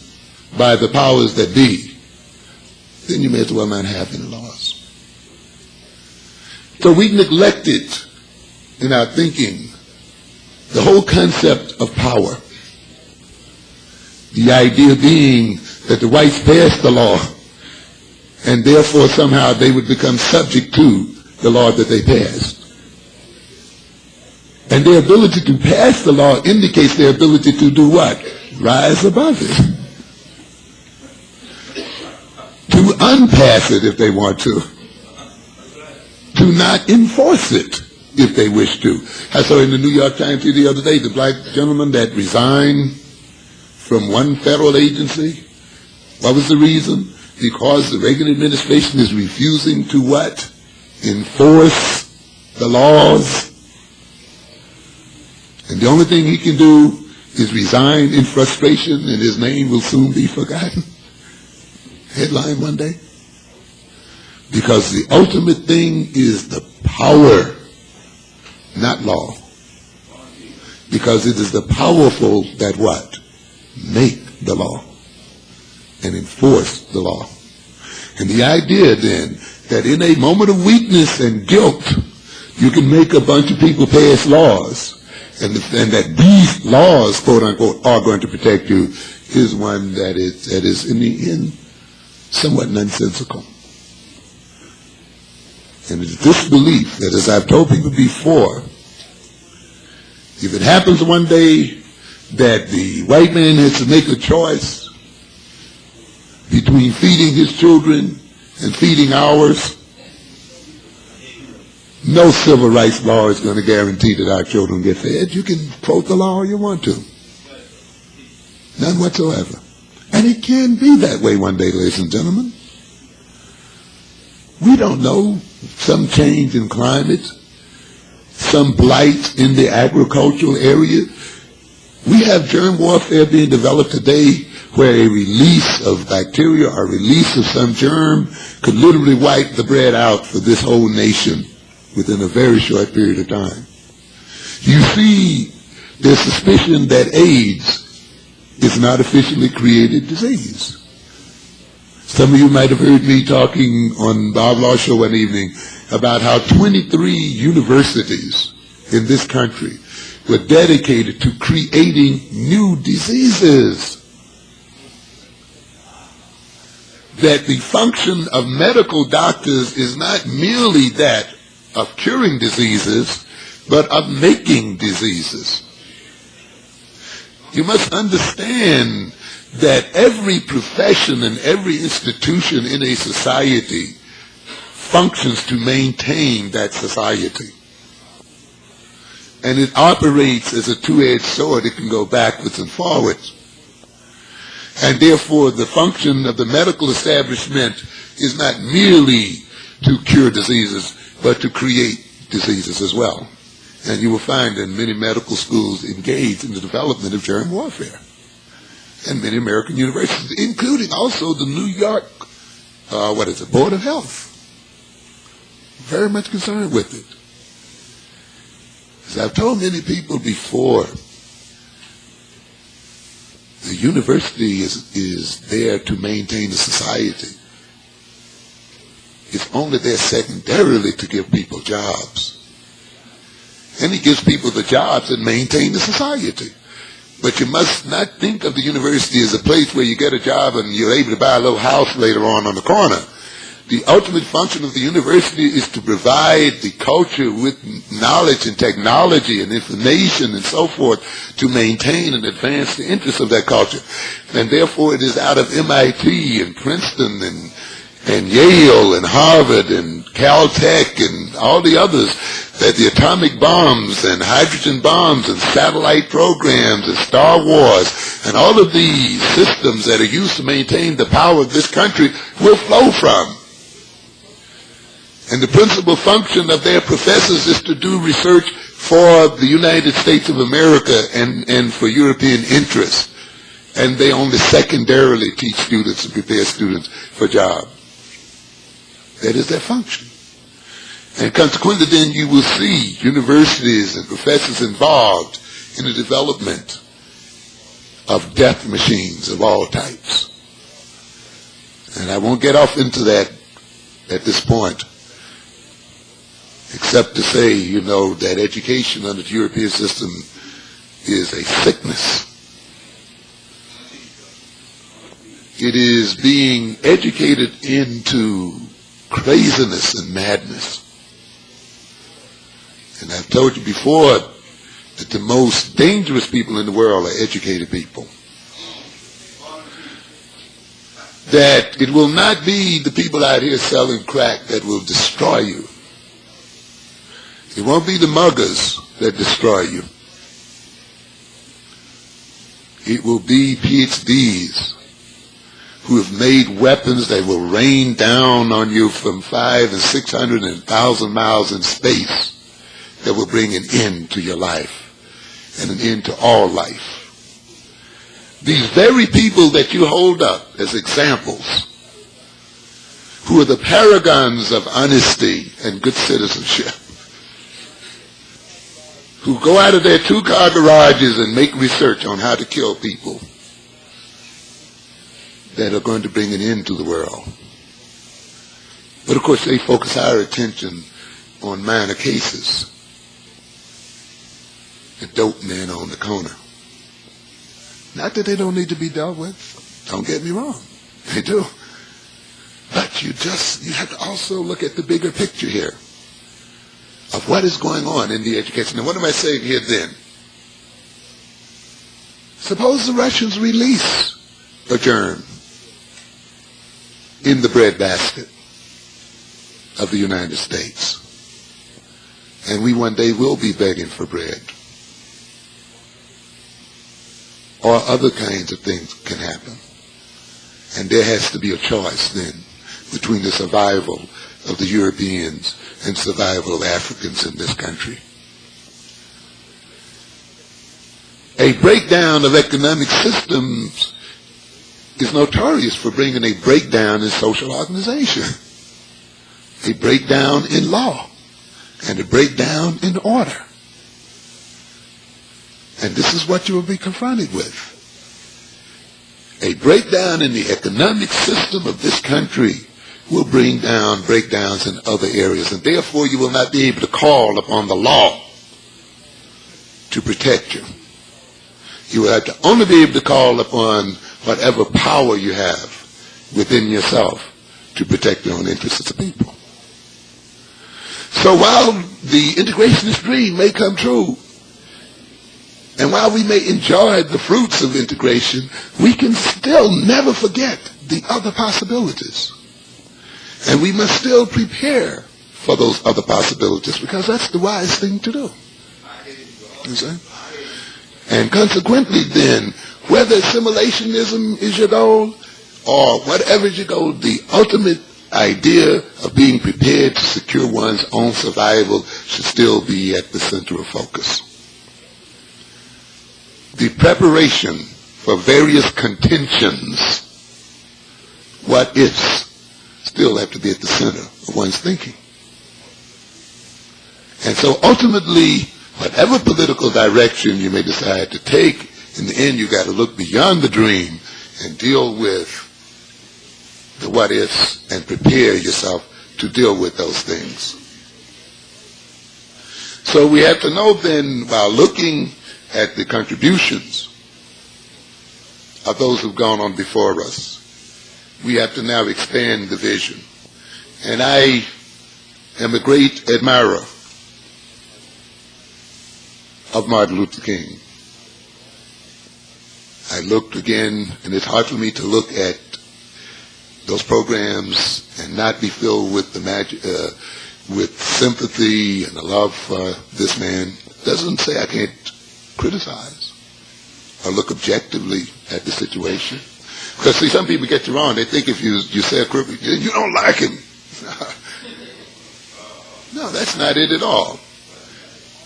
by the powers that be, then you may as well not have any laws. So we neglected in our thinking The whole concept of power, the idea being that the whites passed the law, and therefore somehow they would become subject to the law that they passed. And their ability to pass the law indicates their ability to do what? Rise above it. To unpass it if they want to. To not enforce it if they wish to. I saw in the New York Times the other day the black gentleman that resigned from one federal agency. What was the reason? Because the Reagan administration is refusing to what? Enforce the laws. And the only thing he can do is resign in frustration, and his name will soon be forgotten. Headline one day. Because the ultimate thing is the power, not law. Because it is the powerful that what? Make the law and enforce the law. And the idea then that in a moment of weakness and guilt, you can make a bunch of people pass laws, and that these laws, quote unquote, are going to protect you, is one that is in the end somewhat nonsensical. And it's this belief that, as I've told people before, if it happens one day that the white man has to make a choice between feeding his children and feeding ours, no civil rights law is going to guarantee that our children get fed. You can quote the law all you want to. None whatsoever. And it can be that way one day, ladies and gentlemen. We don't know. Some change in climate, some blight in the agricultural area. We have germ warfare being developed today where a release of bacteria or release of some germ could literally wipe the bread out for this whole nation within a very short period of time. You see, there's suspicion that AIDS is an artificially created disease. Some of you might have heard me talking on Bob Law's show one evening about how 23 universities in this country were dedicated to creating new diseases. That the function of medical doctors is not merely that of curing diseases, but of making diseases. You must understand that every profession and every institution in a society functions to maintain that society. And it operates as a two-edged sword. It can go backwards and forwards. And therefore, the function of the medical establishment is not merely to cure diseases, but to create diseases as well. And you will find that many medical schools engage in the development of germ warfare. And many American universities, including also the New York, Board of Health. Very much concerned with it. As I've told many people before, the university is there to maintain a society. It's only there secondarily to give people jobs. And it gives people the jobs that maintain the society. But you must not think of the university as a place where you get a job and you're able to buy a little house later on the corner. The ultimate function of the university is to provide the culture with knowledge and technology and information and so forth to maintain and advance the interests of that culture. And therefore it is out of MIT and Princeton and Yale and Harvard and Caltech and all the others that the atomic bombs and hydrogen bombs and satellite programs and Star Wars and all of these systems that are used to maintain the power of this country will flow from. And the principal function of their professors is to do research for the United States of America and for European interests. And they only secondarily teach students and prepare students for jobs. That is their function. And consequently, then you will see universities and professors involved in the development of death machines of all types. And I won't get off into that at this point, except to say, that education under the European system is a sickness. It is being educated into craziness and madness. And I've told you before that the most dangerous people in the world are educated people. That it will not be the people out here selling crack that will destroy you. It won't be the muggers that destroy you. It will be PhDs who have made weapons that will rain down on you from 500 and 600 and 1,000 miles in space that will bring an end to your life and an end to all life. These very people that you hold up as examples, who are the paragons of honesty and good citizenship, who go out of their two-car garages and make research on how to kill people that are going to bring an end to the world. But of course they focus our attention on minor cases. The dope men on the corner. Not that they don't need to be dealt with. Don't get me wrong. They do. But you have to also look at the bigger picture here of what is going on in the education. And what am I saying here then? Suppose the Russians release a germ in the breadbasket of the United States. And we one day will be begging for bread. Or other kinds of things can happen. And there has to be a choice then between the survival of the Europeans and survival of Africans in this country. A breakdown of economic systems is notorious for bringing a breakdown in social organization, a breakdown in law, and a breakdown in order. And this is what you will be confronted with. A breakdown in the economic system of this country will bring down breakdowns in other areas, and therefore you will not be able to call upon the law to protect you. You will have to only be able to call upon whatever power you have within yourself to protect your own interests as a people. So while the integrationist dream may come true, and while we may enjoy the fruits of integration, we can still never forget the other possibilities. And we must still prepare for those other possibilities, because that's the wise thing to do. You see? And consequently then, whether assimilationism is your goal or whatever is your goal, the ultimate idea of being prepared to secure one's own survival should still be at the center of focus. The preparation for various contentions, what ifs, still have to be at the center of one's thinking. And so ultimately, whatever political direction you may decide to take, in the end you've got to look beyond the dream and deal with the what ifs and prepare yourself to deal with those things. So we have to know then, while looking at the contributions of those who've gone on before us, we have to now expand the vision. And I am a great admirer of Martin Luther King. I looked again, and it's hard for me to look at those programs and not be filled with with sympathy and a love for this man. Doesn't say I can't criticize or look objectively at the situation. Because see, some people get you wrong. They think if you say a critic, you don't like him. No, that's not it at all.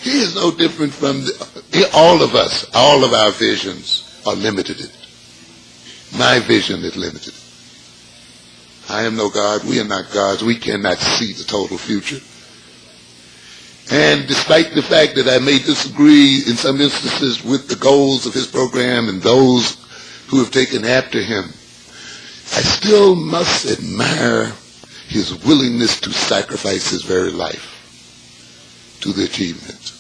He is no different from all of us. All of our visions are limited. My vision is limited. I am no God. We are not gods. We cannot see the total future. And despite the fact that I may disagree in some instances with the goals of his program and those who have taken after him, I still must admire his willingness to sacrifice his very life to the achievement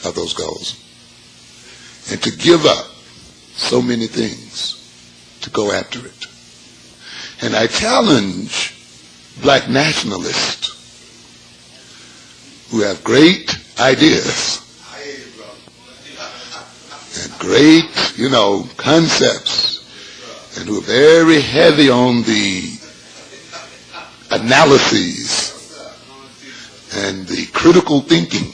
of those goals. and to give up so many things to go after it. And I challenge black nationalists who have great ideas and great, concepts, and who are very heavy on the analyses and the critical thinking,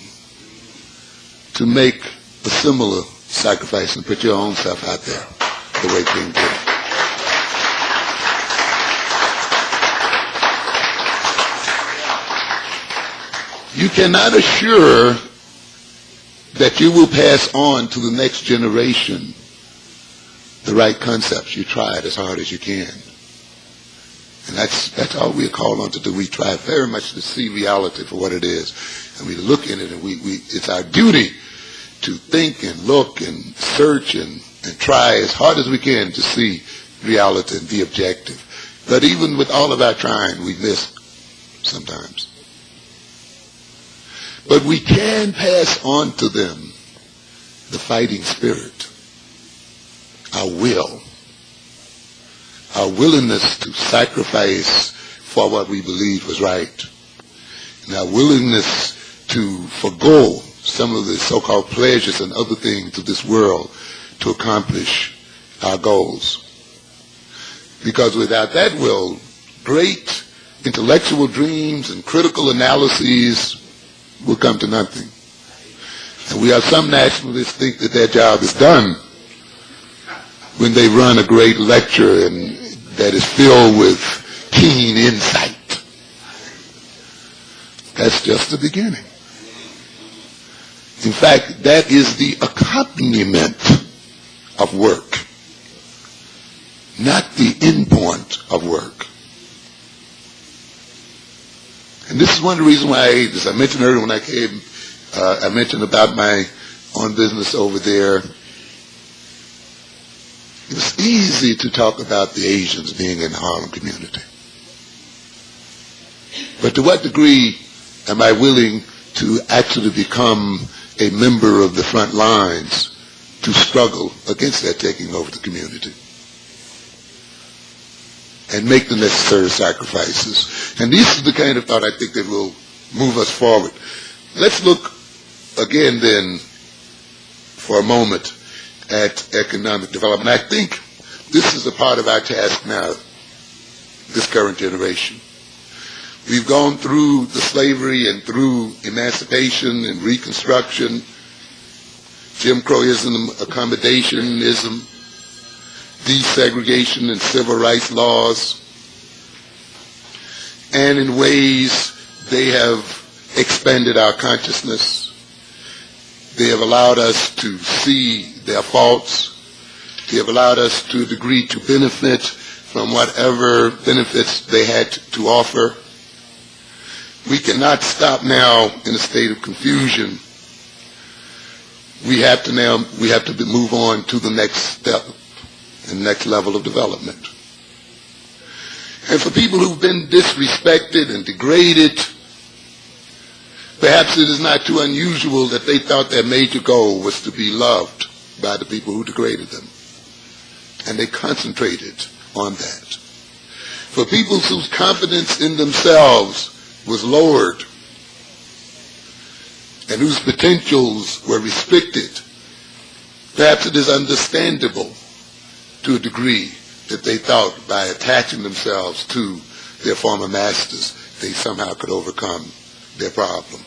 to make a similar sacrifice and put your own self out there the way King did. You cannot assure that you will pass on to the next generation the right concepts. You try it as hard as you can. And that's all we're called on to do. We try very much to see reality for what it is. And we look in it, and it's our duty to think and look and search and try as hard as we can to see reality and be objective. But even with all of our trying, we miss sometimes. But we can pass on to them the fighting spirit, our will, our willingness to sacrifice for what we believe was right, and our willingness to forgo some of the so-called pleasures and other things of this world to accomplish our goals. Because without that will, great intellectual dreams and critical analyses will come to nothing. And we have some nationalists think that their job is done when they run a great lecture and that is filled with keen insight. That's just the beginning. In fact, that is the accompaniment of work, not the end point of work. And this is one of the reasons why, as I mentioned earlier when I came, I mentioned about my own business over there. It was easy to talk about the Asians being in the Harlem community. But to what degree am I willing to actually become a member of the front lines to struggle against that taking over the community and make the necessary sacrifices? And this is the kind of thought I think that will move us forward. Let's look again then for a moment at economic development. I think this is a part of our task now, this current generation. We've gone through the slavery and through emancipation and Reconstruction, Jim Crowism, accommodationism, desegregation and civil rights laws, and in ways they have expanded our consciousness. They have allowed us to see their faults. They have allowed us to a degree to benefit from whatever benefits they had to offer. We cannot stop now in a state of confusion. We have to move on to the next step and next level of development. And for people who've been disrespected and degraded, perhaps it is not too unusual that they thought their major goal was to be loved by the people who degraded them. And they concentrated on that. For people whose confidence in themselves was lowered and whose potentials were restricted, perhaps it is understandable to a degree that they thought by attaching themselves to their former masters, they somehow could overcome their problem.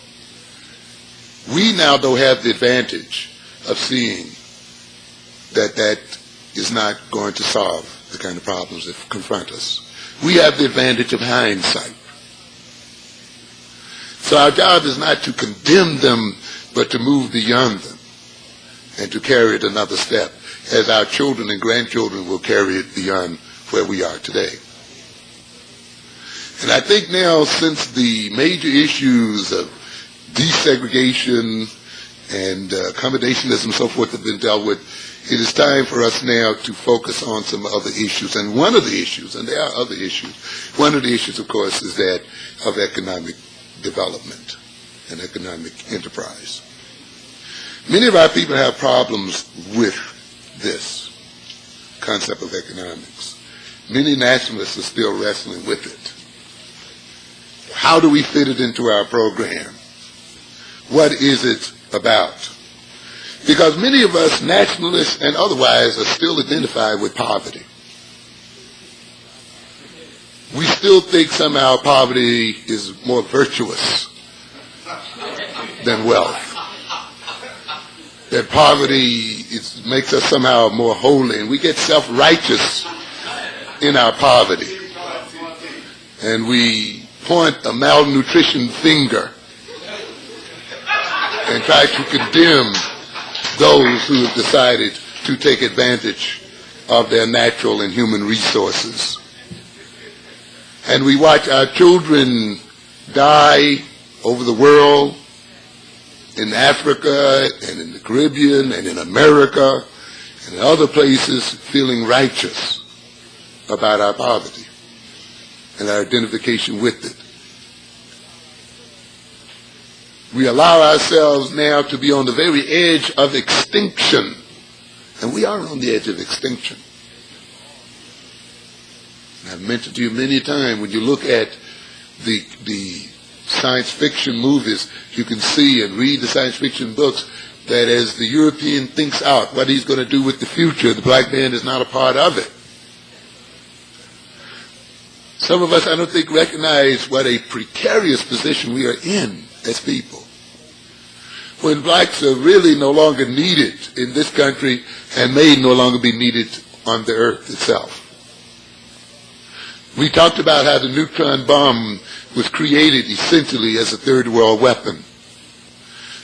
We now, though, have the advantage of seeing that that is not going to solve the kind of problems that confront us. We have the advantage of hindsight. So our job is not to condemn them, but to move beyond them and to carry it another step, as our children and grandchildren will carry it beyond where we are today. And I think now, since the major issues of desegregation and accommodationism and so forth have been dealt with, it is time for us now to focus on some other issues. And one of the issues, and there are other issues, one of the issues, of course, is that of economic development and economic enterprise. Many of our people have problems with this concept of economics. Many nationalists are still wrestling with it. How do we fit it into our program? What is it about? Because many of us, nationalists and otherwise, are still identified with poverty. We still think somehow poverty is more virtuous than wealth. That poverty makes us somehow more holy, and we get self-righteous in our poverty. And we point a malnutrition finger and try to condemn those who have decided to take advantage of their natural and human resources. And we watch our children die over the world, in Africa and in the Caribbean and in America and in other places, feeling righteous about our poverty and our identification with it. We allow ourselves now to be on the very edge of extinction, and we are on the edge of extinction. And I've mentioned to you many times, when you look at the science fiction movies, you can see and read the science fiction books that as the European thinks out what he's going to do with the future, the black man is not a part of it. Some of us, I don't think, recognize what a precarious position we are in as people, when blacks are really no longer needed in this country and may no longer be needed on the earth itself. We talked about how the neutron bomb was created essentially as a third world weapon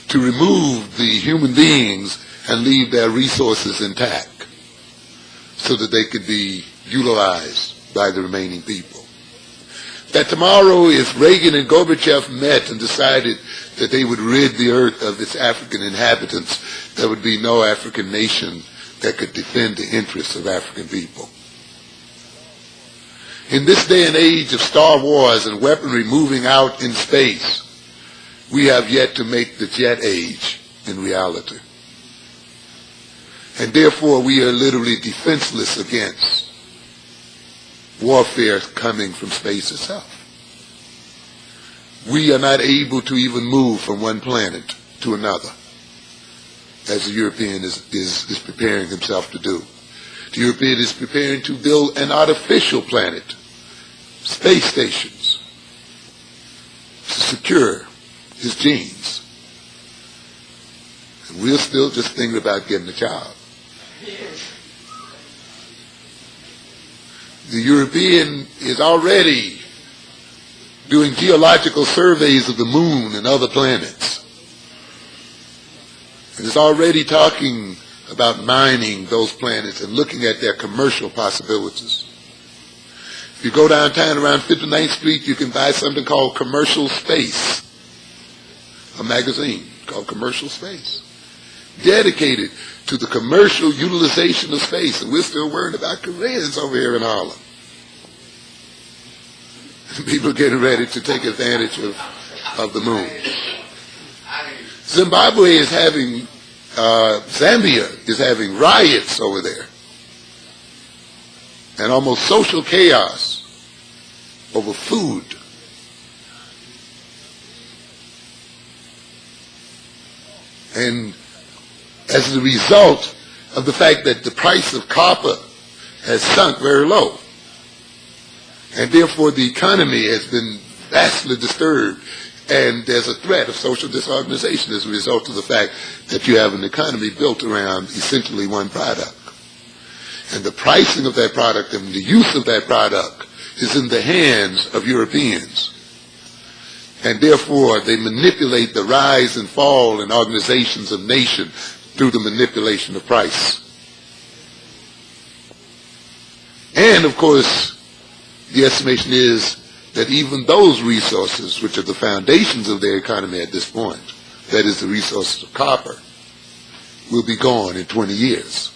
to remove the human beings and leave their resources intact so that they could be utilized by the remaining people. That tomorrow, if Reagan and Gorbachev met and decided that they would rid the earth of its African inhabitants, there would be no African nation that could defend the interests of African people. In this day and age of Star Wars and weaponry moving out in space, we have yet to make the jet age in reality. And therefore, we are literally defenseless against warfare coming from space itself. We are not able to even move from one planet to another, as the European is preparing himself to do. The European is preparing to build an artificial planet, space stations, to secure his genes. And we're still just thinking about getting a job. The European is already doing geological surveys of the moon and other planets. And is already talking about mining those planets and looking at their commercial possibilities. If you go downtown around 59th Street, you can buy something called Commercial Space, a magazine called Commercial Space, dedicated to the commercial utilization of space. And we're still worried about Koreans over here in Harlem. People getting ready to take advantage of the moon. Zimbabwe is having, Zambia is having riots over there. And almost social chaos over food. And as a result of the fact that the price of copper has sunk very low, and therefore the economy has been vastly disturbed, and there's a threat of social disorganization as a result of the fact that you have an economy built around essentially one product. And the pricing of that product and the use of that product is in the hands of Europeans. And therefore, they manipulate the rise and fall in organizations of nation through the manipulation of price. And, of course, the estimation is that even those resources, which are the foundations of their economy at this point, that is the resources of copper, will be gone in 20 years.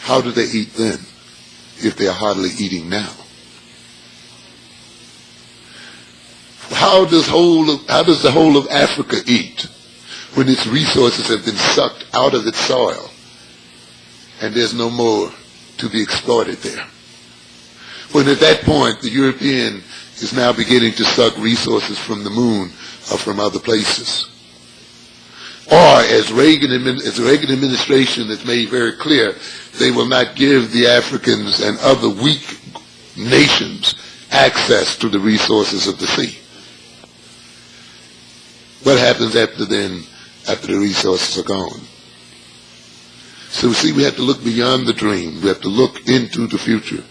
How do they eat then, if they are hardly eating now? How does the whole of Africa eat? when its resources have been sucked out of its soil and there's no more to be exploited there. When at that point the European is now beginning to suck resources from the moon or from other places. Or as the Reagan administration has made very clear, they will not give the Africans and other weak nations access to the resources of the sea. What happens after then, after the resources are gone? So see, we have to look beyond the dream. We have to look into the future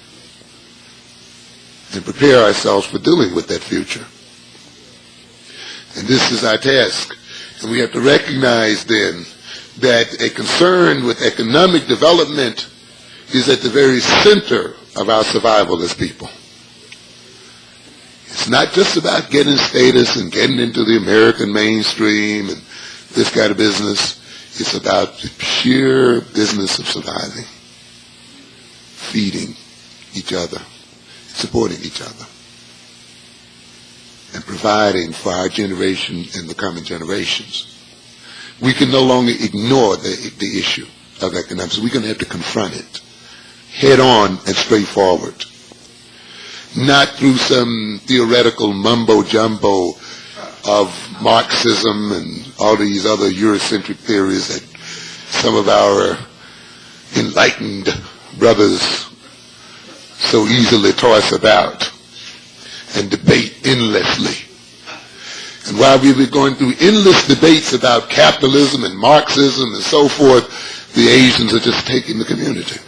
and prepare ourselves for dealing with that future. And this is our task. And we have to recognize then that a concern with economic development is at the very center of our survival as people. It's not just about getting status and getting into the American mainstream and this kind of business. It's about the sheer business of surviving, feeding each other, supporting each other, and providing for our generation and the coming generations. We can no longer ignore the issue of economics. We're going to have to confront it head on and straightforward, not through some theoretical mumbo-jumbo of Marxism and all these other Eurocentric theories that some of our enlightened brothers so easily toss about and debate endlessly. And while we've been going through endless debates about capitalism and Marxism and so forth, the Asians are just taking the community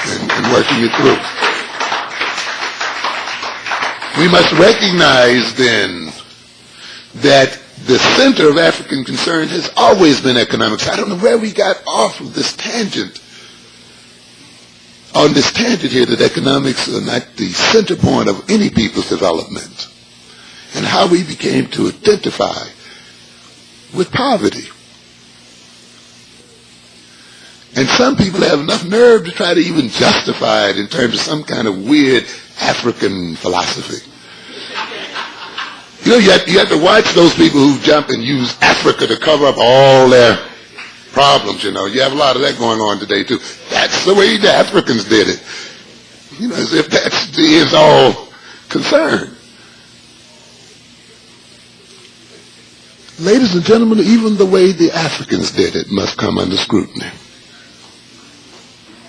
and working it through. We must recognize then that the center of African concern has always been economics. I don't know where we got off of this tangent. On this tangent here, that economics are not the center point of any people's development, and how we became to identify with poverty. And some people have enough nerve to try to even justify it in terms of some kind of weird African philosophy. You know, you have to watch those people who jump and use Africa to cover up all their problems, you know. You have a lot of that going on today, too. That's the way the Africans did it. You know, as if that's the end all concern. Ladies and gentlemen, even the way the Africans did it must come under scrutiny.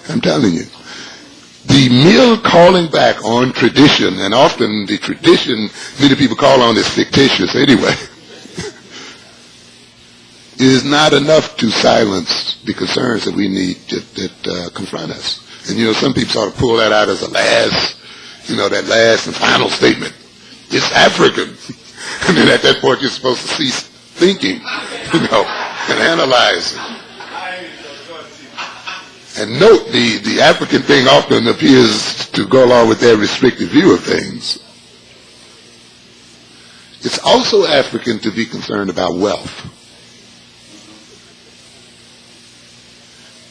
I'm telling you. The mere calling back on tradition, and often the tradition many people call on is fictitious anyway, is not enough to silence the concerns that we need that confront us. And you know, some people sort of pull that out as a last, you know, that last and final statement. It's African. And then at that point you're supposed to cease thinking, you know, and analyzing. And note, the African thing often appears to go along with their restrictive view of things. It's also African to be concerned about wealth.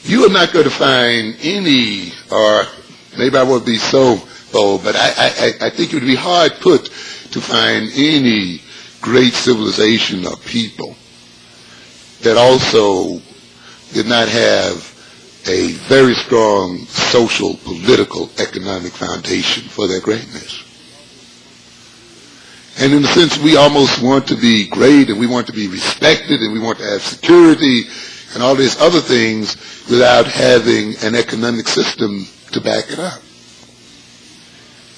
You are not going to find any, or maybe I won't be so bold, but I think it would be hard put to find any great civilization or people that also did not have a very strong social, political, economic foundation for their greatness. And in a sense, we almost want to be great, and we want to be respected, and we want to have security, and all these other things without having an economic system to back it up.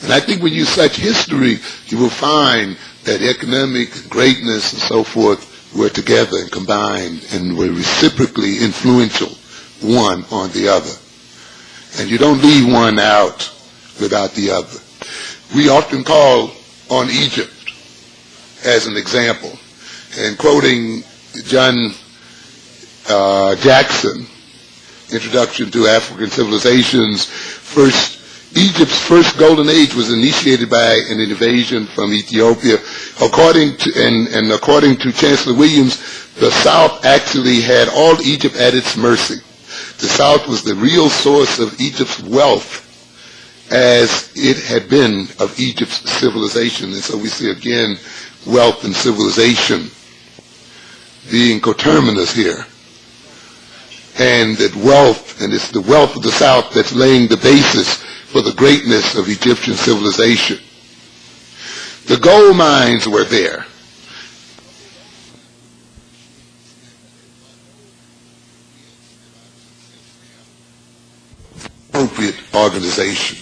And I think when you search history, you will find that economic greatness and so forth were together and combined and were reciprocally influential, one on the other. And you don't leave one out without the other. We often call on Egypt as an example. And quoting John Jackson, Introduction to African Civilizations, Egypt's first golden age was initiated by an invasion from Ethiopia. According to Chancellor Williams, the South actually had all Egypt at its mercy. The South was the real source of Egypt's wealth, as it had been of Egypt's civilization. And so we see again wealth and civilization. being coterminous here. And that wealth, and it's the wealth of the South that's laying the basis for the greatness of Egyptian civilization. The gold mines were there. Appropriate organization.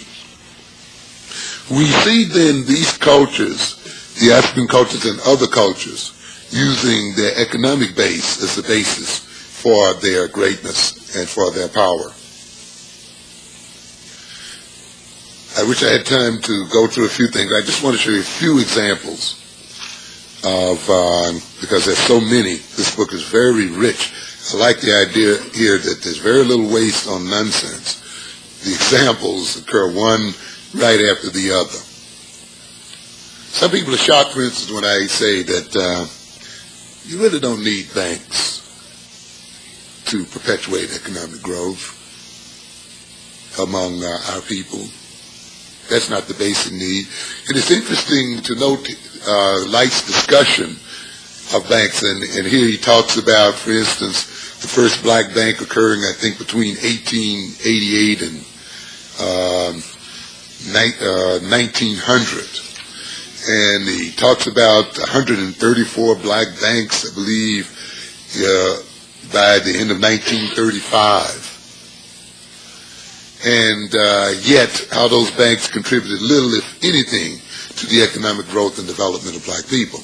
We see then these cultures, the African cultures and other cultures, using their economic base as the basis for their greatness and for their power. I wish I had time to go through a few things. I just want to show you a few examples of, because there's so many. This book is very rich. I like the idea here that there's very little waste on nonsense. The examples occur one right after the other. Some people are shocked, for instance, when I say that you really don't need banks to perpetuate economic growth among our people. That's not the basic need. And it's interesting to note Light's discussion of banks, and here he talks about, for instance, the first black bank occurring, I think, between 1888 and 1900. And he talks about 134 black banks, I believe, by the end of 1935. And yet, how those banks contributed little, if anything, to the economic growth and development of black people.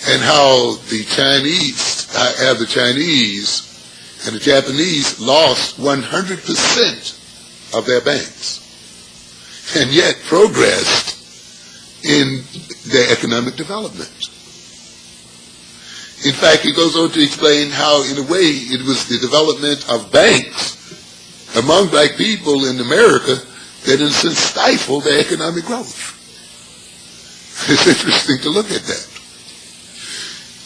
And how the Chinese and the Japanese lost 100% of their banks, and yet progressed in their economic development. In fact, he goes on to explain how, in a way, it was the development of banks among black people in America that, in a sense, stifled their economic growth. It's interesting to look at that.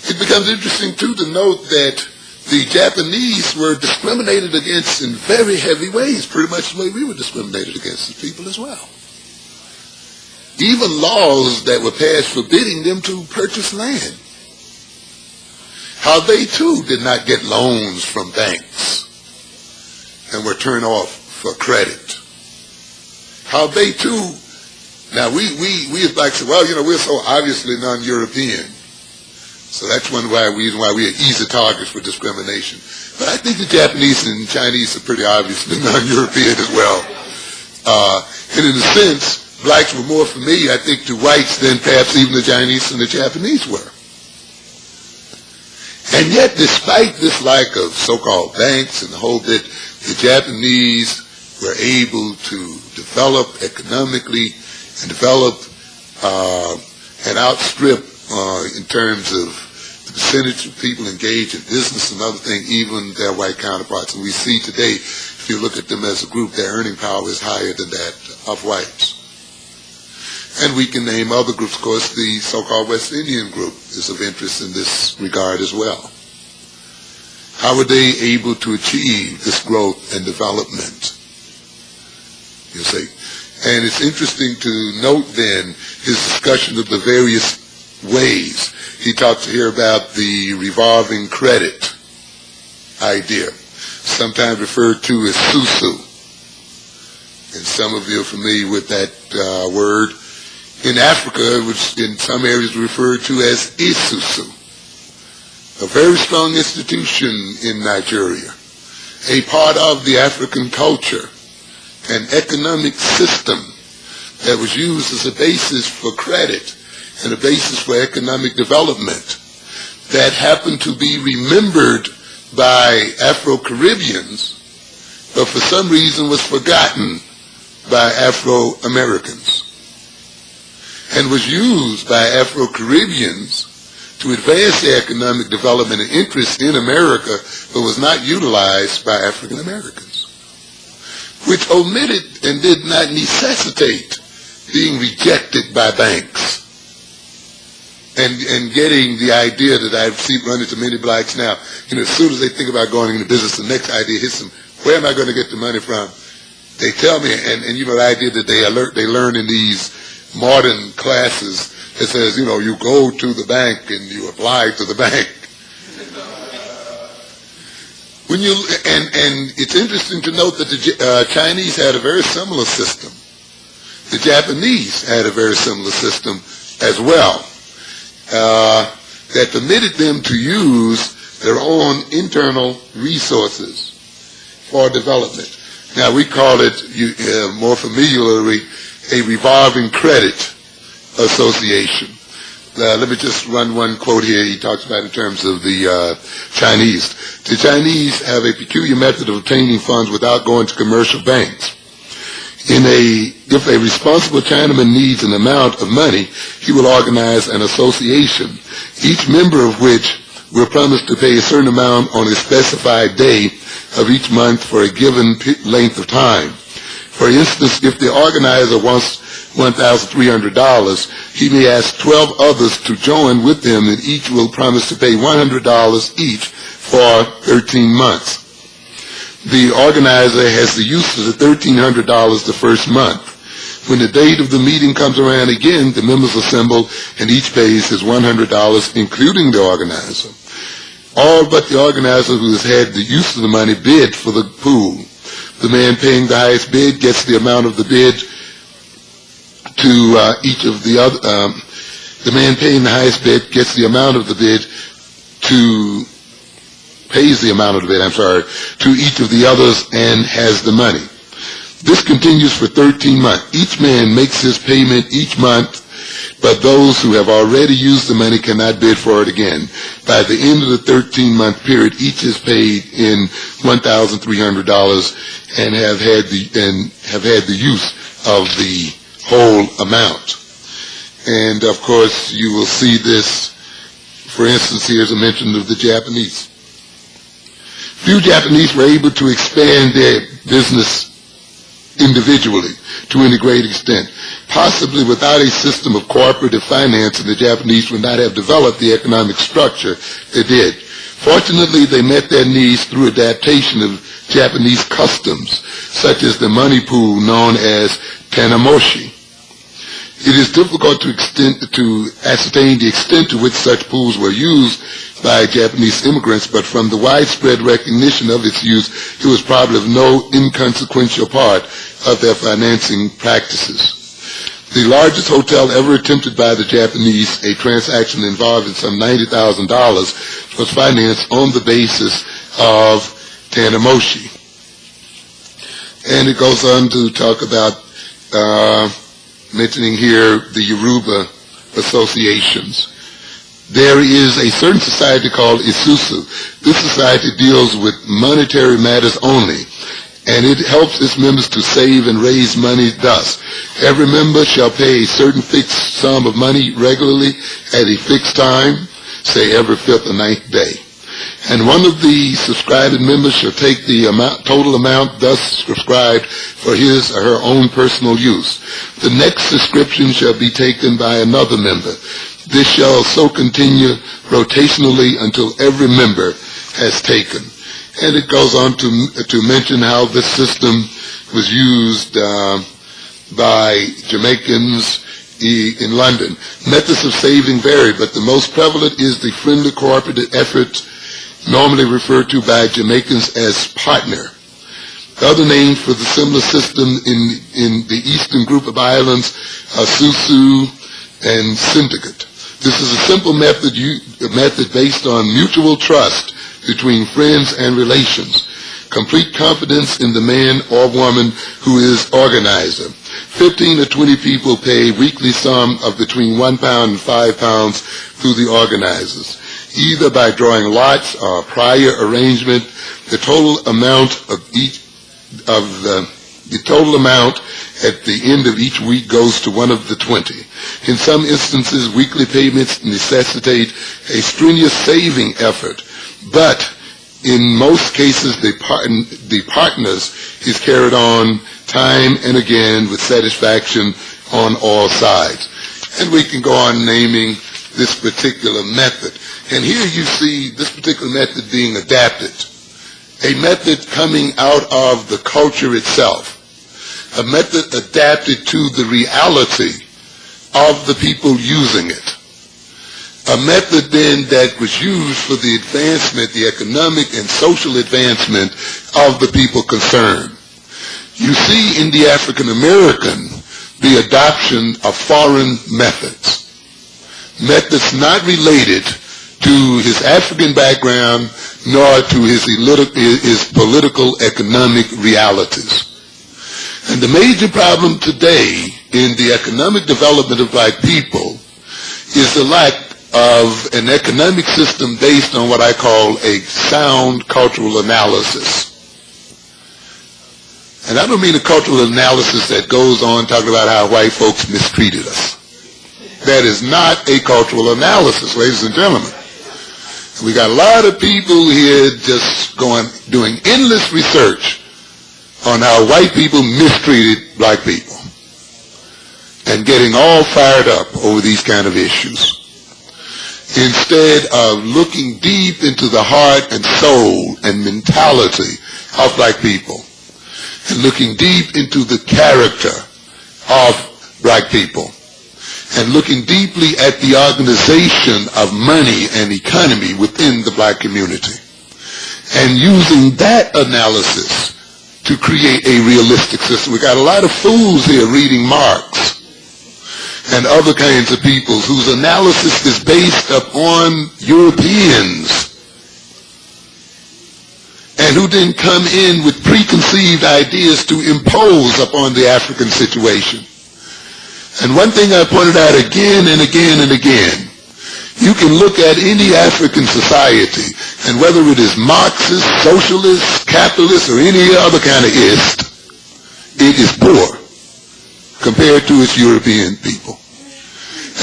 It becomes interesting, too, to note that the Japanese were discriminated against in very heavy ways, pretty much the way we were discriminated against as people as well. Even laws that were passed forbidding them to purchase land. How they, too, did not get loans from banks and were turned off for credit. How they, too, now we as blacks say, well, we're so obviously non-European. So that's one reason why we are easy targets for discrimination. But I think the Japanese and Chinese are pretty obviously non-European as well. And in a sense, blacks were more familiar, I think, to whites than perhaps even the Chinese and the Japanese were. And yet, despite this lack of so-called banks and the whole bit, the Japanese were able to develop economically and develop and outstrip in terms of the percentage of people engaged in business and other things, even their white counterparts. And we see today, if you look at them as a group, their earning power is higher than that of whites. And we can name other groups. Of course, the so-called West Indian group is of interest in this regard as well. How were they able to achieve this growth and development? You see. And it's interesting to note then his discussion of the various ways. He talks here about the revolving credit idea, sometimes referred to as susu. And some of you are familiar with that word. In Africa, it was in some areas referred to as isusu. A very strong institution in Nigeria, a part of the African culture, an economic system that was used as a basis for credit and a basis for economic development that happened to be remembered by Afro-Caribbeans, but for some reason was forgotten by Afro-Americans, and was used by Afro-Caribbeans to advance their economic development and interest in America, but was not utilized by African Americans, which omitted and did not necessitate being rejected by banks and getting the idea that I've seen run into many blacks now. As soon as they think about going into business, the next idea hits them. Where am I going to get the money from? They tell me, and the idea that they learn in these modern classes, it says, you go to the bank and you apply to the bank. When you and it's interesting to note that the Chinese had a very similar system. The Japanese had a very similar system as well, that permitted them to use their own internal resources for development. Now we call it more familiarly a revolving credit association. Let me just run one quote here. He talks about in terms of the Chinese. The Chinese have a peculiar method of obtaining funds without going to commercial banks. If a responsible Chinaman needs an amount of money, he will organize an association, each member of which will promise to pay a certain amount on a specified day of each month for a given length of time. For instance, if the organizer wants $1,300, he may ask 12 others to join with him, and each will promise to pay $100 each for 13 months. The organizer has the use of the $1,300 the first month. When the date of the meeting comes around again, the members assemble and each pays his $100, including the organizer. All but the organizer who has had the use of the money bid for the pool. The man paying the highest bid gets the amount of the bid to each of the other. The man paying the highest bid gets the amount of the bid pays the amount of the bid, to each of the others and has the money. This continues for 13 months. Each man makes his payment each month, but those who have already used the money cannot bid for it again. By the end of the 13-month period, each is paid in $1,300 and have had the use of the whole amount. And of course, you will see this, for instance, here's a mention of the Japanese. Few Japanese were able to expand their business individually to any great extent. Possibly without a system of cooperative finance, the Japanese would not have developed the economic structure they did. Fortunately, they met their needs through adaptation of Japanese customs, such as the money pool known as tanamoshi. It is difficult to ascertain the extent to which such pools were used by Japanese immigrants, but from the widespread recognition of its use, it was probably of no inconsequential part of their financing practices. The largest hotel ever attempted by the Japanese, a transaction involving some $90,000, was financed on the basis of tanamoshi. And it goes on to talk about mentioning here the Yoruba associations. There is a certain society called Isusu. This society deals with monetary matters only, and it helps its members to save and raise money thus. Every member shall pay a certain fixed sum of money regularly at a fixed time, say every 5th or 9th day. And one of the subscribed members shall take the total amount thus subscribed for his or her own personal use. The next subscription shall be taken by another member. This shall so continue rotationally until every member has taken. And it goes on to mention how this system was used by Jamaicans in London. Methods of saving vary, but the most prevalent is the friendly cooperative effort, normally referred to by Jamaicans as partner. The other names for the similar system in the eastern group of islands are Susu and Syndicate. This is a simple method based on mutual trust between friends and relations, complete confidence in the man or woman who is organizer. 15 or 20 people pay a weekly sum of between £1 and £5 to the organizers, either by drawing lots or prior arrangement. The total amount at the end of each week goes to one of the 20. In some instances, weekly payments necessitate a strenuous saving effort, but in most cases, the partners is carried on time and again with satisfaction on all sides. And we can go on naming this particular method. And here you see this particular method being adapted, a method coming out of the culture itself, a method adapted to the reality of the people using it. a method then that was used for the advancement, the economic and social advancement of the people concerned. You see in the African American the adoption of foreign methods, methods not related to his African background nor to his political economic realities. And the major problem today in the economic development of black people is the lack of an economic system based on what I call a sound cultural analysis. And I don't mean a cultural analysis that goes on talking about how white folks mistreated us. That is not a cultural analysis, ladies and gentlemen. We got a lot of people here just doing endless research on how white people mistreated black people and getting all fired up over these kind of issues, instead of looking deep into the heart and soul and mentality of black people and looking deep into the character of black people and looking deeply at the organization of money and economy within the black community and using that analysis to create a realistic system. We got a lot of fools here reading Marx and other kinds of people whose analysis is based upon Europeans and who didn't come in with preconceived ideas to impose upon the African situation. And one thing I pointed out again and again and again, you can look at any African society, and whether it is Marxist, socialist, capitalist, or any other kind of ist, it is poor compared to its European people.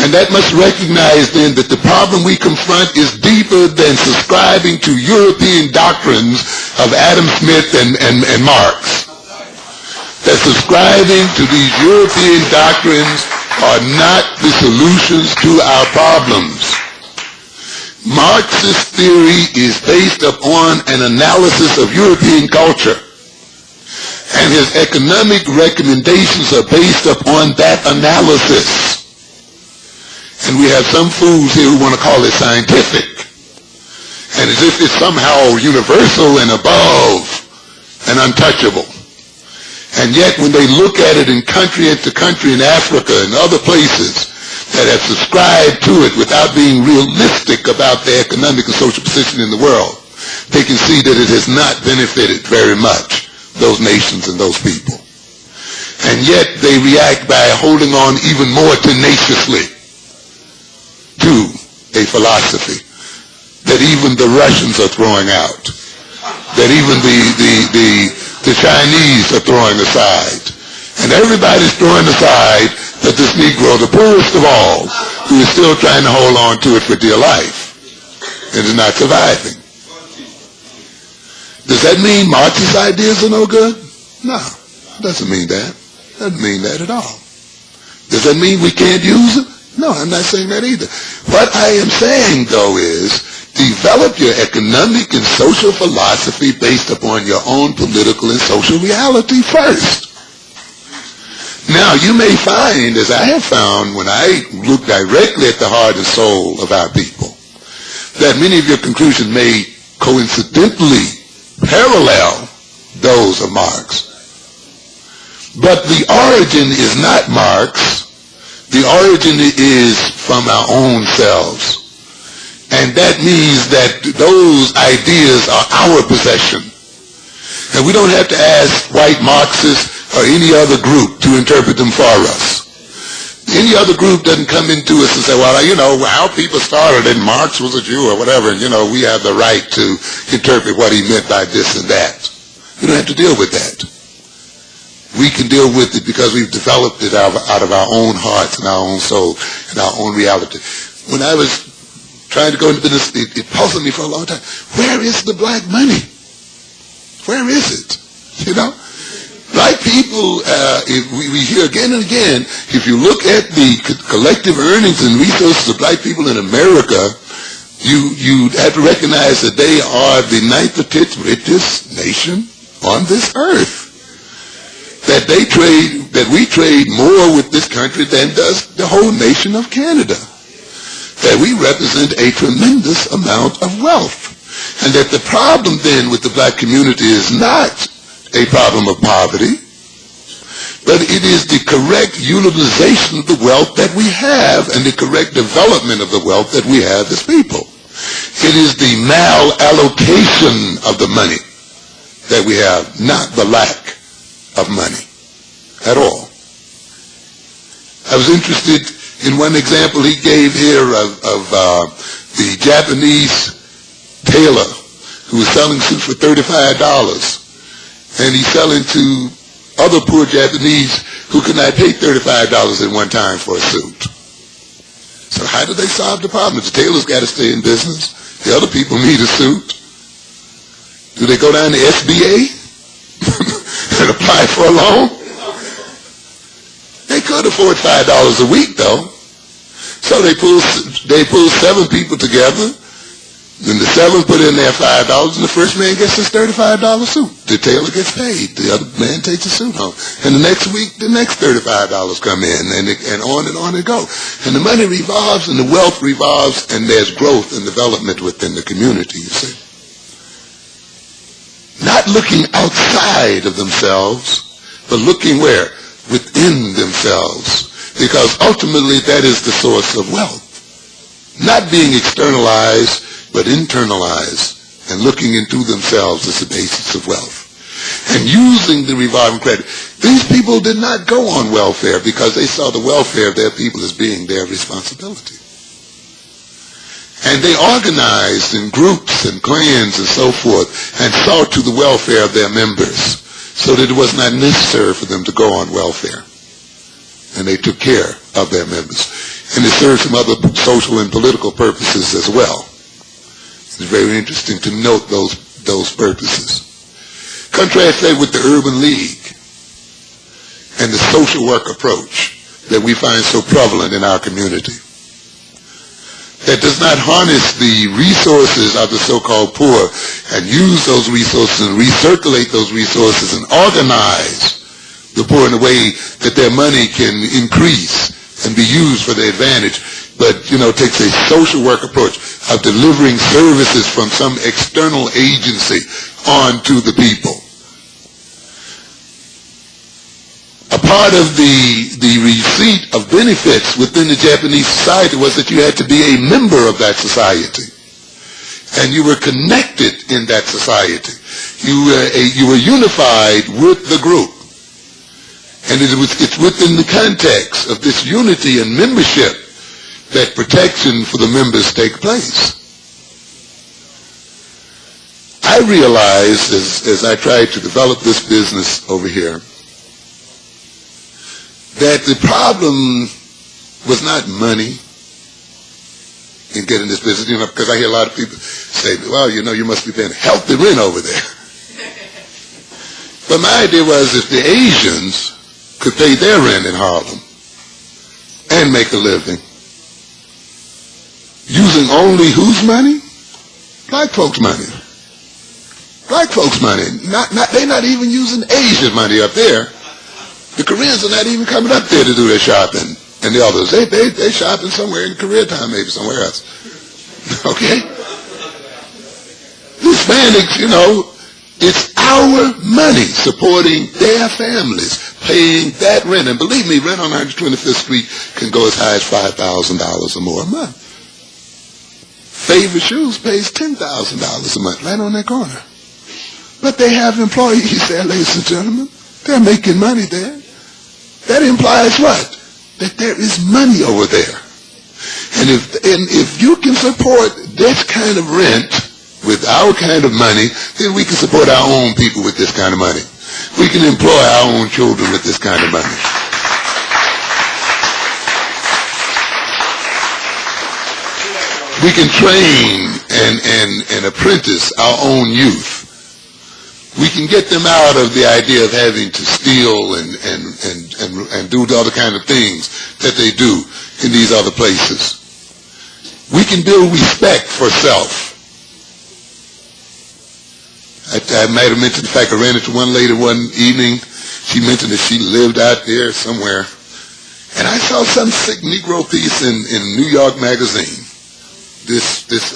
And that must recognize then that the problem we confront is deeper than subscribing to European doctrines of Adam Smith and Marx. That subscribing to these European doctrines are not the solutions to our problems. Marxist theory is based upon an analysis of European culture, and his economic recommendations are based upon that analysis. And we have some fools here who want to call it scientific, and as if it's somehow universal and above and untouchable. And yet when they look at it in country after country in Africa and other places that have subscribed to it without being realistic about their economic and social position in the world, they can see that it has not benefited very much those nations and those people. And yet they react by holding on even more tenaciously to a philosophy that even the Russians are throwing out, that even the Chinese are throwing aside. And everybody's throwing aside that this Negro, the poorest of all, who is still trying to hold on to it for dear life and is not surviving. Does that mean Marxist ideas are no good? No, it doesn't mean that. It doesn't mean that at all. Does that mean we can't use it? No, I'm not saying that either. What I am saying, though, is develop your economic and social philosophy based upon your own political and social reality first. Now, you may find, as I have found when I look directly at the heart and soul of our people, that many of your conclusions may coincidentally parallel those of Marx. But the origin is not Marx. The origin is from our own selves. And that means that those ideas are our possession. And we don't have to ask white Marxists or any other group to interpret them for us. Any other group doesn't come into us and say, well, you know, our people started and Marx was a Jew or whatever, and, you know, we have the right to interpret what he meant by this and that. We don't have to deal with that. We can deal with it because we've developed it out of our own hearts and our own soul and our own reality. When I was trying to go into business, it puzzled me for a long time. Where is the black money? Where is it? You know? Black people, we hear again and again, if you look at the collective earnings and resources of black people in America, you have to recognize that they are the 9th or 10th richest nation on this earth. That we trade more with this country than does the whole nation of Canada. that we represent a tremendous amount of wealth. And that the problem then with the black community is not a problem of poverty, but it is the correct utilization of the wealth that we have and the correct development of the wealth that we have as people. It is the malallocation of the money that we have, not the lack of money at all. I was interested in one example he gave here of the Japanese tailor who was selling suits for $35, and he's selling to other poor Japanese who could not pay $35 at one time for a suit. So how do they solve the problem? The tailor's got to stay in business. The other people need a suit. Do they go down to SBA and apply for a loan? They could afford $5 a week, though. So they pull 7 people together. Then the 7 put in their $5, and the first man gets his $35 suit. The tailor gets paid. The other man takes his suit home. And the next week, the next $35 come in, and on it go. And the money revolves, and the wealth revolves, and there's growth and development within the community, you see. Not looking outside of themselves, but looking where? Within themselves. Because ultimately, that is the source of wealth. Not being externalized, but internalized, and looking into themselves is the basis of wealth. And using the revolving credit. These people did not go on welfare because they saw the welfare of their people as being their responsibility. And they organized in groups and clans and so forth, and saw to the welfare of their members, so that it was not necessary for them to go on welfare. And they took care of their members. And it served some other social and political purposes as well. It's very interesting to note those purposes. Contrast that with the Urban League and the social work approach that we find so prevalent in our community. That does not harness the resources of the so-called poor and use those resources and recirculate those resources and organize the poor in a way that their money can increase and be used for their advantage, but, takes a social work approach of delivering services from some external agency onto the people. A part of the receipt of benefits within the Japanese society was that you had to be a member of that society. And you were connected in that society. You were unified with the group. And it's within the context of this unity and membership that protection for the members take place. I realized as I tried to develop this business over here that the problem was not money in getting this business, because I hear a lot of people say, well, you must be paying healthy rent over there. But my idea was if the Asians could pay their rent in Harlem and make a living, using only whose money? Black folks' money. Black folks' money. They're not even using Asian money up there. The Koreans are not even coming up there to do their shopping. And the others, they shopping somewhere in Koreatown, maybe somewhere else. Okay? The Hispanics, it's our money supporting their families, paying that rent. And believe me, rent on 125th Street can go as high as $5,000 or more a month. Favorite Shoes pays $10,000 a month right on that corner. But they have employees there, ladies and gentlemen. They're making money there. That implies what? That there is money over there. And if you can support this kind of rent with our kind of money, then we can support our own people with this kind of money. We can employ our own children with this kind of money. We can train and apprentice our own youth. We can get them out of the idea of having to steal and do the other kind of things that they do in these other places. We can build respect for self. I might have mentioned the fact I ran into one lady one evening. She mentioned that she lived out there somewhere. And I saw some sick Negro piece in New York magazine.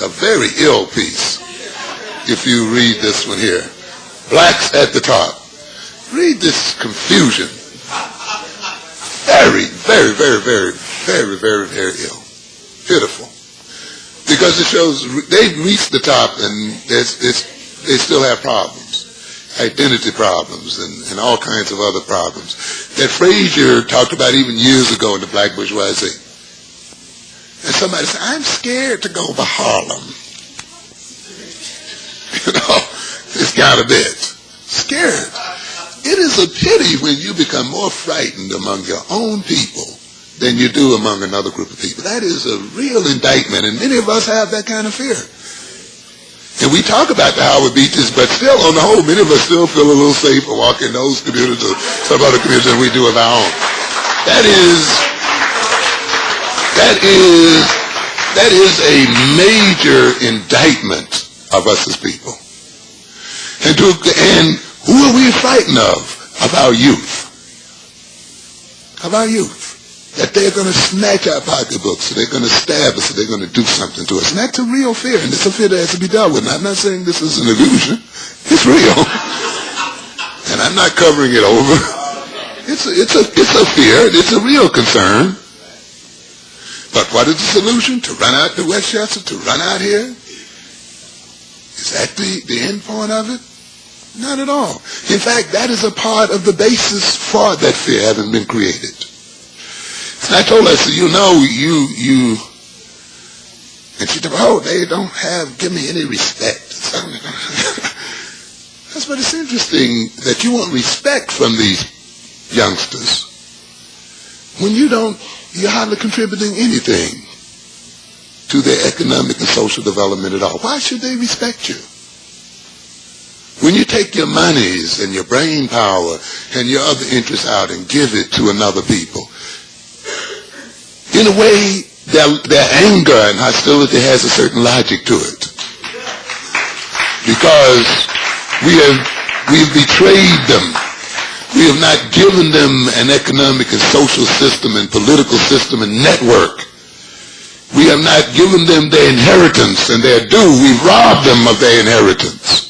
a very ill piece. If you read this one here, blacks at the top. Read this confusion. Very, very, very, very, very, very, very ill. Pitiful. Because it shows they've reached the top and they still have problems. Identity problems and all kinds of other problems that Frazier talked about even years ago in the black bourgeoisie. And somebody said, I'm scared to go to Harlem. You know, it's got a bit. Scared. It is a pity when you become more frightened among your own people than you do among another group of people. That is a real indictment, and many of us have that kind of fear. And we talk about the Howard beaches, but still, on the whole, many of us still feel a little safer walking those communities or some other communities than we do of our own. That is a major indictment of us as people. And who are we frightened of? Of our youth. Of our youth. That they're going to snatch our pocketbooks, or they're going to stab us, or they're going to do something to us. And that's a real fear, and it's a fear that has to be dealt with. And I'm not saying this is an illusion. It's real. And I'm not covering it over. It's a fear. It's a real concern. But what is the solution? To run out to Westchester? To run out here? Is that the end point of it? Not at all. In fact, that is a part of the basis for that fear having been created. And I told her, I said, you know, and she said, oh, they don't give me any respect. But it's interesting that you want respect from these youngsters when you're hardly contributing anything to their economic and social development at all. Why should they respect you? When you take your monies and your brain power and your other interests out and give it to another people, in a way, their anger and hostility has a certain logic to it. Because we've betrayed them. We have not given them an economic and social system and political system and network. We have not given them their inheritance and their due. We've robbed them of their inheritance.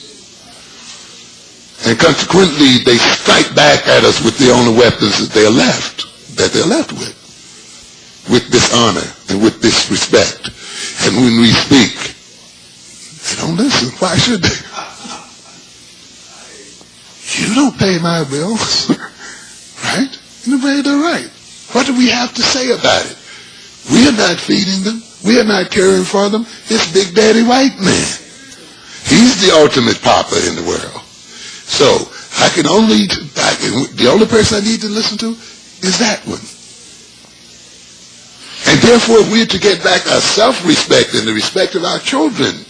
And consequently, they strike back at us with the only weapons that they're left with dishonor and with disrespect. And when we speak, they don't listen. Why should they? You don't pay my bills, right? In a way, they're right. What do we have to say about it? We are not feeding them. We are not caring for them. It's Big Daddy White Man. He's the ultimate papa in the world. So the only person I need to listen to is that one. And therefore, if we're to get back our self-respect and the respect of our children,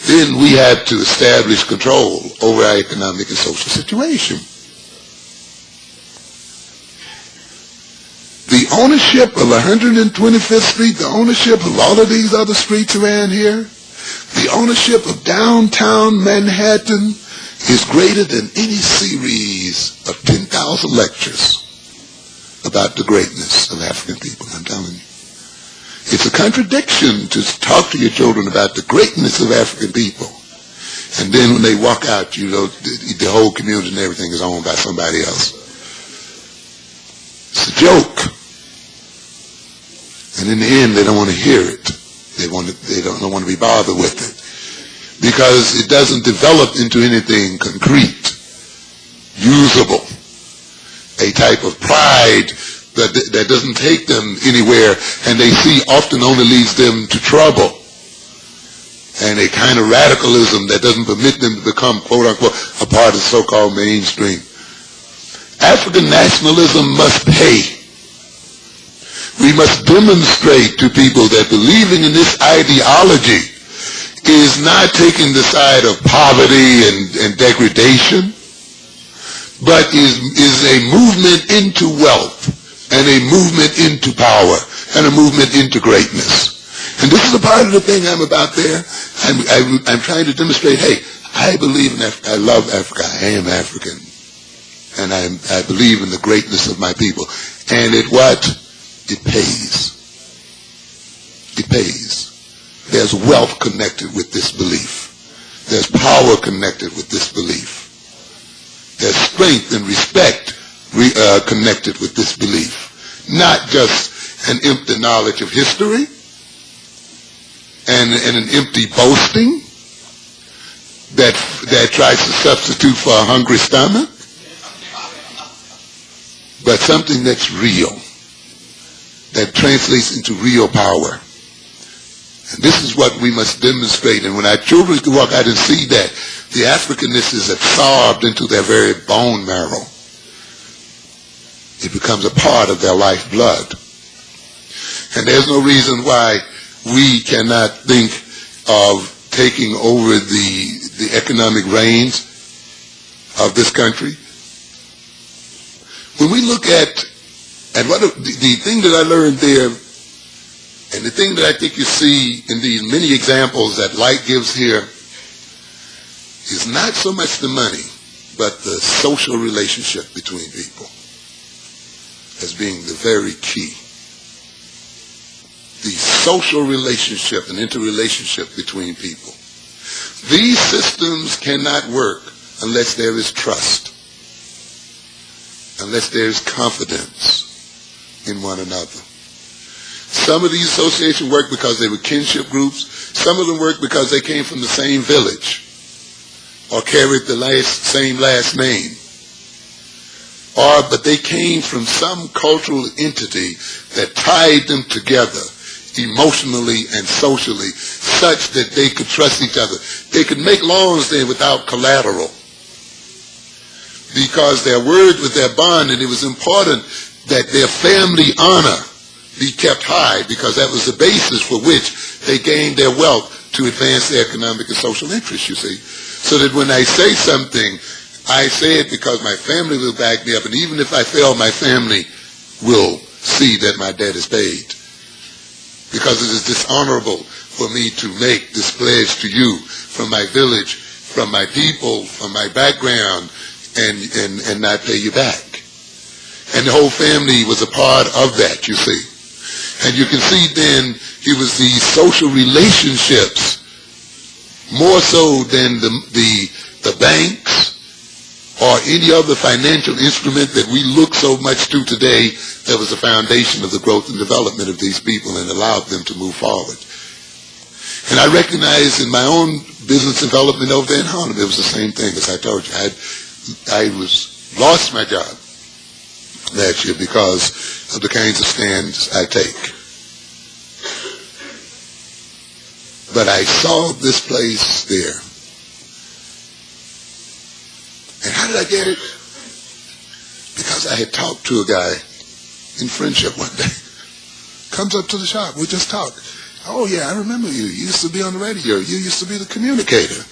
then we have to establish control over our economic and social situation. The ownership of 125th Street, the ownership of all of these other streets around here, the ownership of downtown Manhattan is greater than any series of 10,000 lectures about the greatness of African people, I'm telling you. It's a contradiction to talk to your children about the greatness of African people. And then when they walk out, you know, the whole community and everything is owned by somebody else. It's a joke. And in the end, they don't want to hear it. They don't want to be bothered with it. Because it doesn't develop into anything concrete, usable, a type of pride that doesn't take them anywhere, and they see often only leads them to trouble, and a kind of radicalism that doesn't permit them to become, quote-unquote, a part of so-called mainstream. African nationalism must pay. We must demonstrate to people that believing in this ideology is not taking the side of poverty and degradation, but is a movement into wealth, and a movement into power, and a movement into greatness. And this is a part of the thing I'm about there. I'm trying to demonstrate, hey, I believe in Africa. I love Africa. I am African. And I believe in the greatness of my people. And it pays. It pays. there's wealth connected with this belief. There's power connected with this belief. There's strength and respect connected with this belief. Not just an empty knowledge of history and an empty boasting that tries to substitute for a hungry stomach, but something that's real, that translates into real power. And this is what we must demonstrate. And when our children can walk out and see that, the Africanness is absorbed into their very bone marrow. It becomes a part of their lifeblood. And there's no reason why we cannot think of taking over the economic reins of this country. When we look at what the thing that I learned there, and the thing that I think you see in these many examples that Light gives here, is not so much the money, but the social relationship between people as being the very key. The social relationship and interrelationship between people. These systems cannot work unless there is trust, unless there is confidence in one another. Some of these associations work because they were kinship groups. Some of them work because they came from the same village or carried the same last name. But they came from some cultural entity that tied them together emotionally and socially such that they could trust each other. They could make loans there without collateral because their word was their bond, and it was important that their family honor be kept high because that was the basis for which they gained their wealth to advance their economic and social interests, you see. So that when I say something, I say it because my family will back me up, and even if I fail, my family will see that my debt is paid. Because it is dishonorable for me to make this pledge to you from my village, from my people, from my background, and not pay you back. And the whole family was a part of that, you see. And you can see then it was the social relationships more so than the banks or any other financial instrument that we look so much to today that was the foundation of the growth and development of these people and allowed them to move forward. And I recognize in my own business development over there in Harlem, it was the same thing as I told you. I lost my job last year because of the kinds of stands I take. But I saw this place there. And how did I get it? Because I had talked to a guy in friendship one day. Comes up to the shop. We just talked. Oh, yeah, I remember you. You used to be on the radio. You used to be the communicator.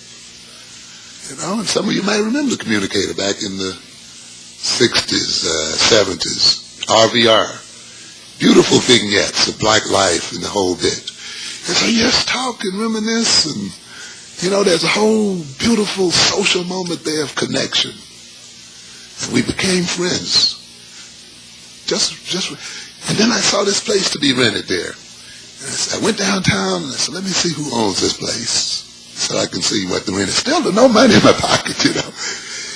You know, and some of you might remember the communicator back in the 60s, 70s, RVR. Beautiful vignettes of black life and the whole bit. And so just talk and reminisce, and, you know, there's a whole beautiful social moment there of connection. And we became friends. And then I saw this place to be rented there. And I went downtown and I said, let me see who owns this place so I can see what the rent is. Still no money in my pocket, you know.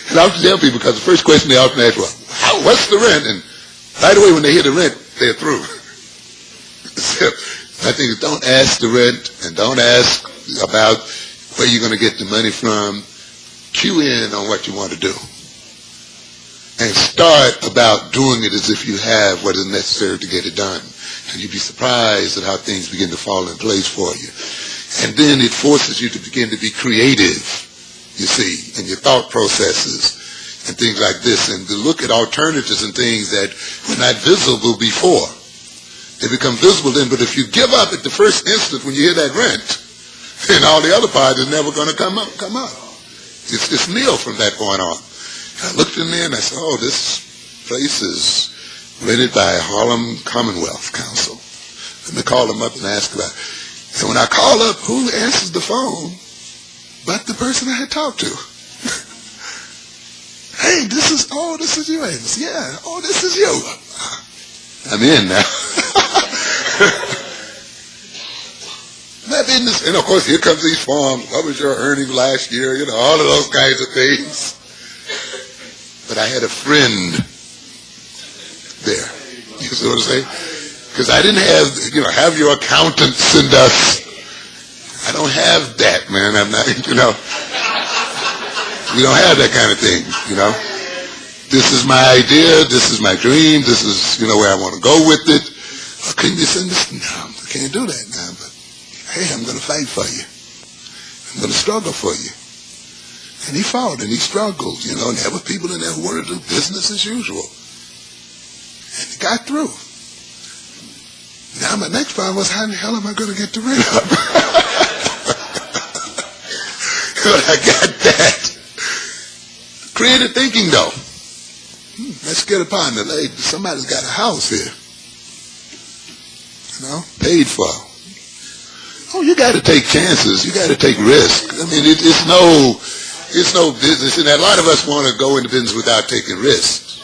And I often tell people, because the first question they often ask, well, what's the rent? And right away when they hear the rent, they're through. So I think don't ask the rent and don't ask about where you're going to get the money from. Cue in on what you want to do. And start about doing it as if you have what is necessary to get it done. And you'd be surprised at how things begin to fall in place for you. And then it forces you to begin to be creative, you see, in your thought processes and things like this, and to look at alternatives and things that were not visible before. They become visible then, but if you give up at the first instant when you hear that rent, then all the other part is never going to come up. It's nil from that point on. I looked in there and I said, oh, this place is rented by Harlem Commonwealth Council. Let me call them up and ask about it. And when I call up, who answers the phone but the person I had talked to? Hey, this is you, Amos. Yeah, this is you. I'm in now. That business, and of course here comes these forms, what was your earnings last year, you know, all of those kinds of things. But I had a friend there, you see what I'm saying? Because I didn't have, you know, have your accountant send us, I don't have that, man, I'm not, you know, we don't have that kind of thing, you know. This is my idea, this is my dream, this is, you know, where I want to go with it. Oh, can you send this? No, I can't do that now, but hey, I'm going to fight for you. I'm going to struggle for you. And he fought and he struggled, you know, and there were people in there who wanted to do business as usual. And he got through. Now my next problem was, how in the hell am I going to get the rent up? But I got that. Creative thinking, though. Let's get a partner. Somebody's got a house here. You know, paid for. Oh, you got to take chances. You got to take risks. I mean, it's no business. And a lot of us want to go into business without taking risks.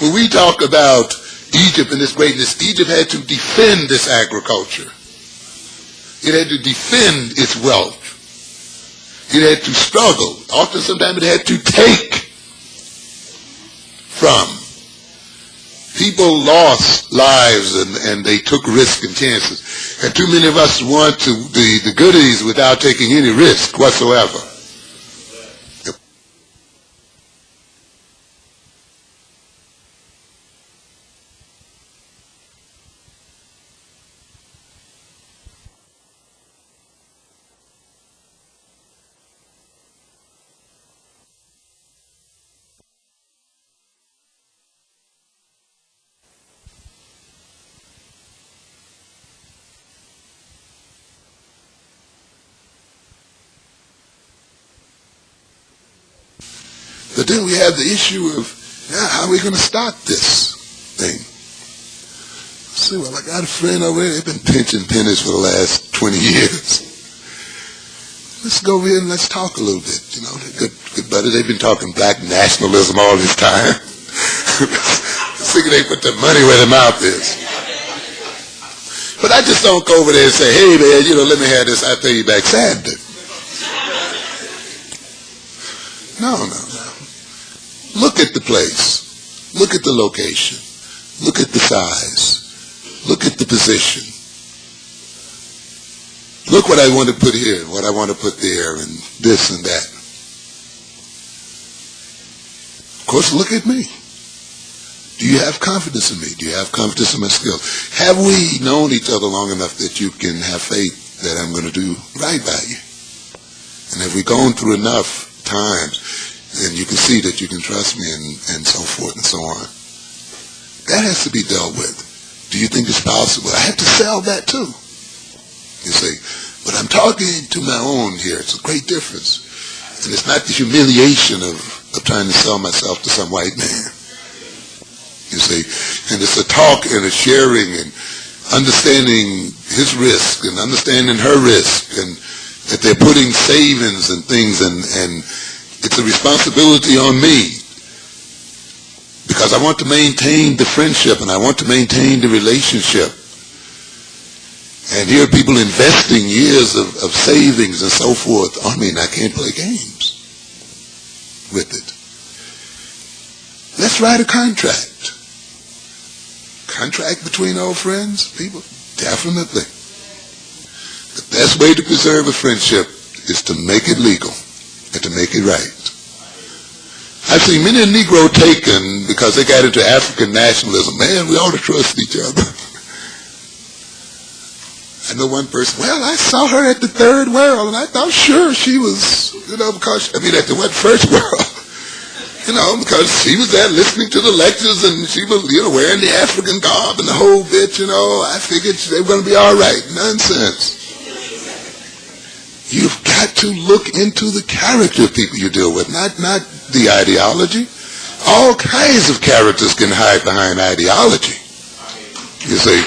When we talk about Egypt and its greatness, Egypt had to defend this agriculture. It had to defend its wealth. It had to struggle. Often, sometimes it had to take from. People lost lives and they took risks and chances. And too many of us want the goodies without taking any risk whatsoever. But then we have the issue of, now, how are we going to start this thing? See, well, I got a friend over there, they've been pinching pennies for the last 20 years. Let's go over here and let's talk a little bit. You know, they're good buddies. They've been talking black nationalism all this time. Thinking they put their money where their mouth is. But I just don't go over there and say, hey, man, you know, let me have this, I'll pay you back Saturday. No. Look at the place. Look at the location. Look at the size. Look at the position. Look what I want to put here, what I want to put there, and this and that. Of course, look at me. Do you have confidence in me? Do you have confidence in my skills? Have we known each other long enough that you can have faith that I'm going to do right by you? And have we gone through enough times and you can see that you can trust me and so forth and so on? That has to be dealt with. Do you think it's possible? I have to sell that too. You see, but I'm talking to my own here. It's a great difference. And it's not the humiliation of trying to sell myself to some white man. You see, and it's a talk and a sharing and understanding his risk and understanding her risk, and that they're putting savings and things, and it's a responsibility on me because I want to maintain the friendship and I want to maintain the relationship. And here are people investing years of savings and so forth. I mean, I can't play games with it. Let's write a contract. Contract between old friends, people? Definitely. The best way to preserve a friendship is to make it legal and to make it right. I've seen many a Negro taken because they got into African nationalism. Man, we ought to trust each other. I know one person, well, I saw her at the Third World, and I thought, sure, she was, you know, because, I mean, at the First World, you know, because she was there listening to the lectures, and she was, you know, wearing the African garb and the whole bit, you know. I figured they were going to be all right. Nonsense. You've got to look into the character of people you deal with, not the ideology. All kinds of characters can hide behind ideology, you see.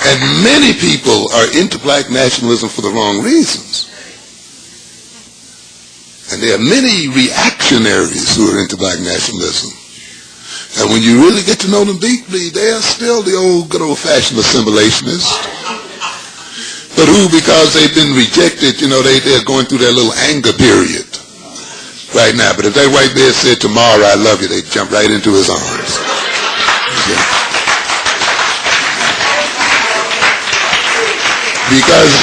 And many people are into black nationalism for the wrong reasons. And there are many reactionaries who are into black nationalism. And when you really get to know them deeply, they're still the old, good old-fashioned assimilationists. But who, because they've been rejected, they're going through their little anger period right now. But if that white bear said, tomorrow I love you, they'd jump right into his arms. Yeah. Because,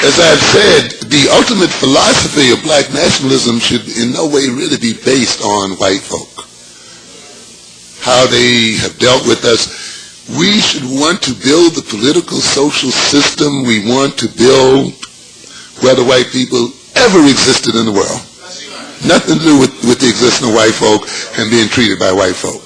as I've said, the ultimate philosophy of black nationalism should in no way really be based on white folk. How they have dealt with us. We should want to build the political, social system we want to build whether white people ever existed in the world. Nothing to do with the existence of white folk and being treated by white folk.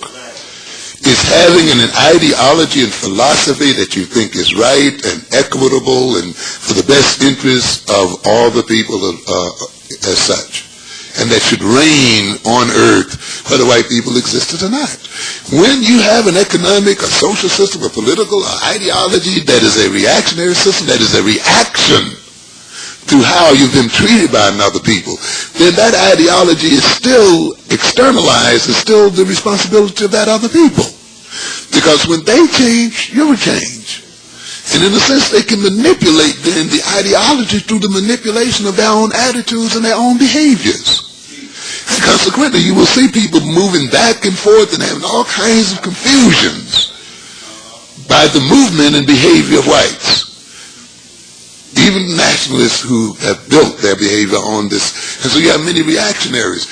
It's having an ideology and philosophy that you think is right and equitable and for the best interest of all the people as such. And that should reign on earth whether white people existed or not. When you have an economic, a social system, a political, or ideology that is a reactionary system, that is a reaction to how you've been treated by another people, then that ideology is still externalized, is still the responsibility of that other people. Because when they change, you will change. And in a sense, they can manipulate then the ideology through the manipulation of their own attitudes and their own behaviors. And consequently, you will see people moving back and forth and having all kinds of confusions by the movement and behavior of whites. Even nationalists who have built their behavior on this. And so you have many reactionaries.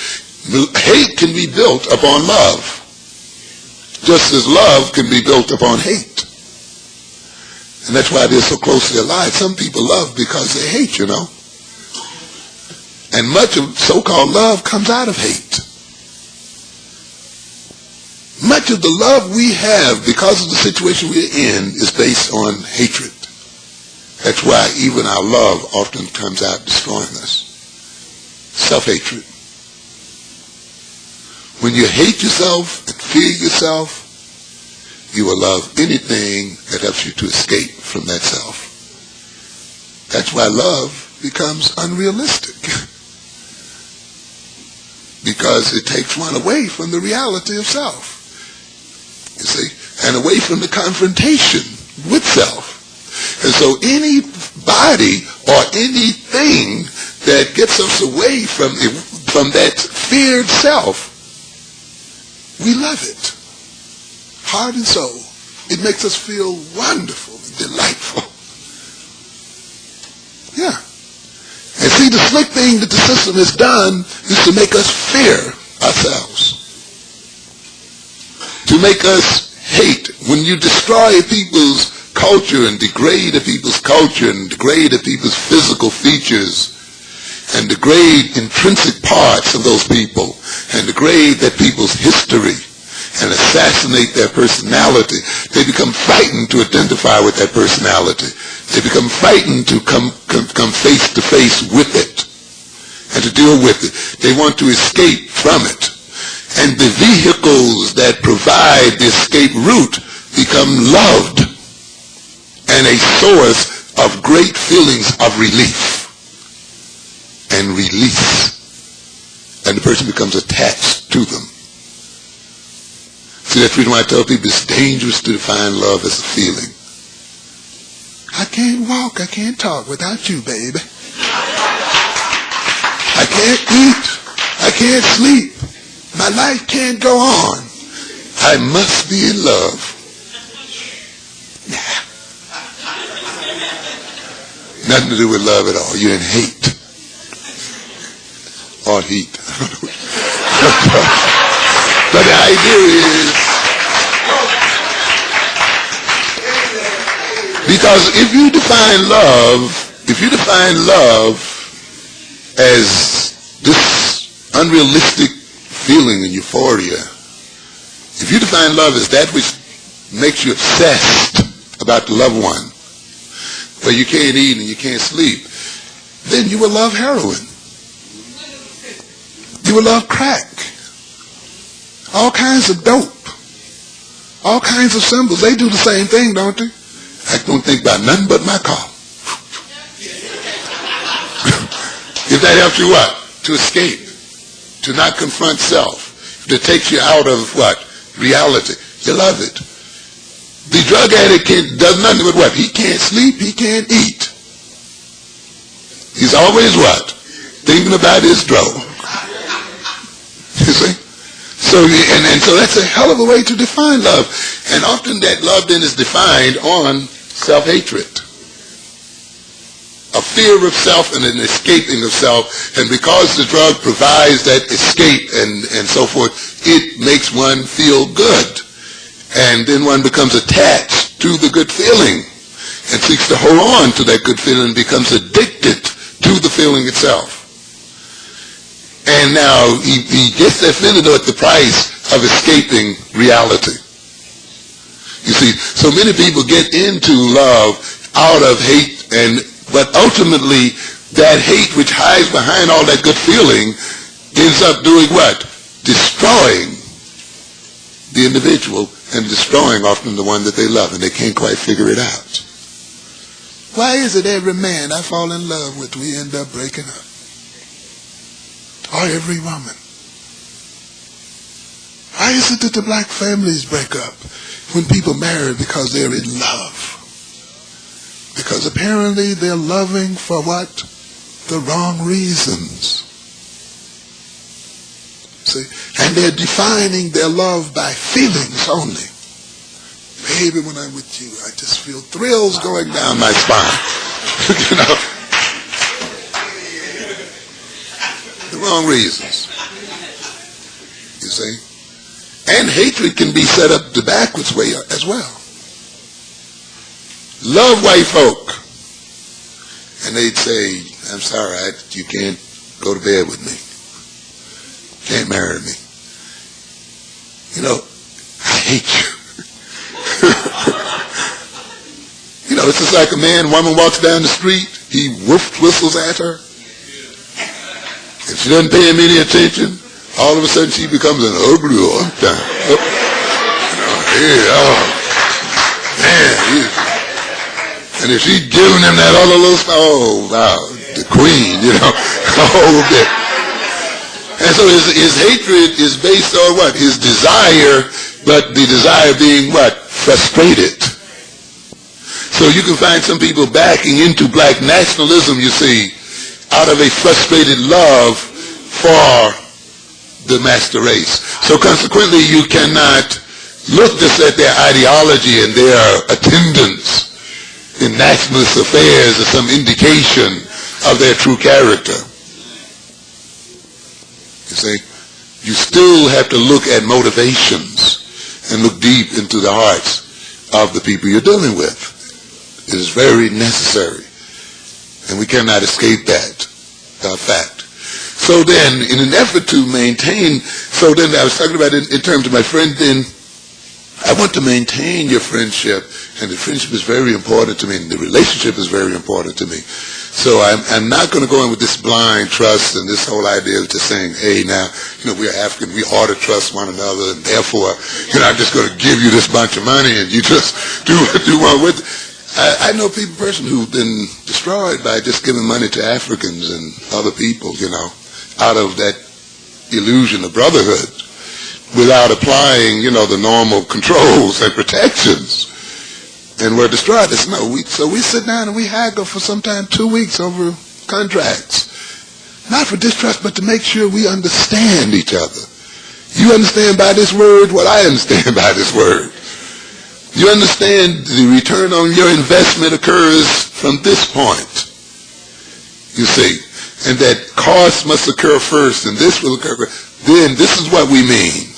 Hate can be built upon love, just as love can be built upon hate. And that's why they're so closely allied. Some people love because they hate, And much of so-called love comes out of hate. Much of the love we have because of the situation we're in is based on hatred. That's why even our love often comes out destroying us. Self-hatred. When you hate yourself and fear yourself, you will love anything that helps you to escape from that self. That's why love becomes unrealistic. Because it takes one away from the reality of self. You see? And away from the confrontation with self. And so anybody or anything that gets us away from that feared self, we love it. Heart and soul. It makes us feel wonderful and delightful. Yeah. And see, the slick thing that the system has done is to make us fear ourselves. To make us hate. When you destroy people's culture and degrade a people's culture and degrade a people's physical features and degrade intrinsic parts of those people and degrade that people's history and assassinate their personality, they become frightened to identify with that personality. They become frightened to come face to face with it and to deal with it. They want to escape from it. And the vehicles that provide the escape route become loved and a source of great feelings of relief and release. And the person becomes attached to them. See, that's the reason why I tell people it's dangerous to define love as a feeling. I can't walk, I can't talk without you, baby. I can't eat, I can't sleep. My life can't go on. I must be in love. Nah. Nothing to do with love at all. You're in hate. Or heat. But the idea is, because if you define love as this unrealistic feeling and euphoria, if you define love as that which makes you obsessed about the loved one, where you can't eat and you can't sleep, then you will love heroin. You will love crack. All kinds of dope. All kinds of symbols. They do the same thing, don't they? I don't think about nothing but my car. If that helps you what? To escape. To not confront self. If that takes you out of what? Reality. You love it. The drug addict does nothing but what? He can't sleep, he can't eat. He's always what? Thinking about his drug. You see? So, and so that's a hell of a way to define love. And often that love then is defined on self-hatred. A fear of self and an escaping of self. And because the drug provides that escape and so forth, it makes one feel good. And then one becomes attached to the good feeling and seeks to hold on to that good feeling and becomes addicted to the feeling itself. And now he gets that feeling at the price of escaping reality. You see, so many people get into love out of hate, but ultimately that hate which hides behind all that good feeling ends up doing what? Destroying the individual and destroying often the one that they love, and they can't quite figure it out. Why is it every man I fall in love with, we end up breaking up? Or every woman? Why is it that the black families break up when people marry because they're in love? Because apparently they're loving for what? The wrong reasons. See? And they're defining their love by feelings only. Baby, when I'm with you, I just feel thrills going down my spine. You know? The wrong reasons. You see? And hatred can be set up the backwards way as well. Love white folk. And they'd say, I'm sorry, you can't go to bed with me. Can't marry me. You know, I hate you. You know, it's just like a woman walks down the street, he whistles at her. If she doesn't pay him any attention, all of a sudden she becomes an ugly one. And if she's giving him that other little stuff, oh wow, the queen, you know, a whole bit. And so his hatred is based on what? His desire, but the desire being what? Frustrated. So you can find some people backing into black nationalism, you see, out of a frustrated love for the master race. So consequently, you cannot look just at their ideology and their attendance in nationalist affairs as some indication of their true character. You see, you still have to look at motivations and look deep into the hearts of the people you're dealing with. It is very necessary, and we cannot escape that fact. So then, in an effort to maintain, so then I was talking about it in terms of my friend, then I want to maintain your friendship, and the friendship is very important to me, and the relationship is very important to me. So I'm not going to go in with this blind trust and this whole idea of just saying, hey, now, you know, we're African, we ought to trust one another, and therefore, you know, I'm just going to give you this bunch of money, and you just do one with it. I know people personally who've been destroyed by just giving money to Africans and other people, you know, out of that illusion of brotherhood, without applying, you know, the normal controls and protections, and we're destroyed. So we sit down and we haggle for sometimes 2 weeks over contracts, not for distrust, but to make sure we understand each other. You understand by this word what I understand by this word. You understand the return on your investment occurs from this point, you see, and that cost must occur first, and this will occur first. Then this is what we mean.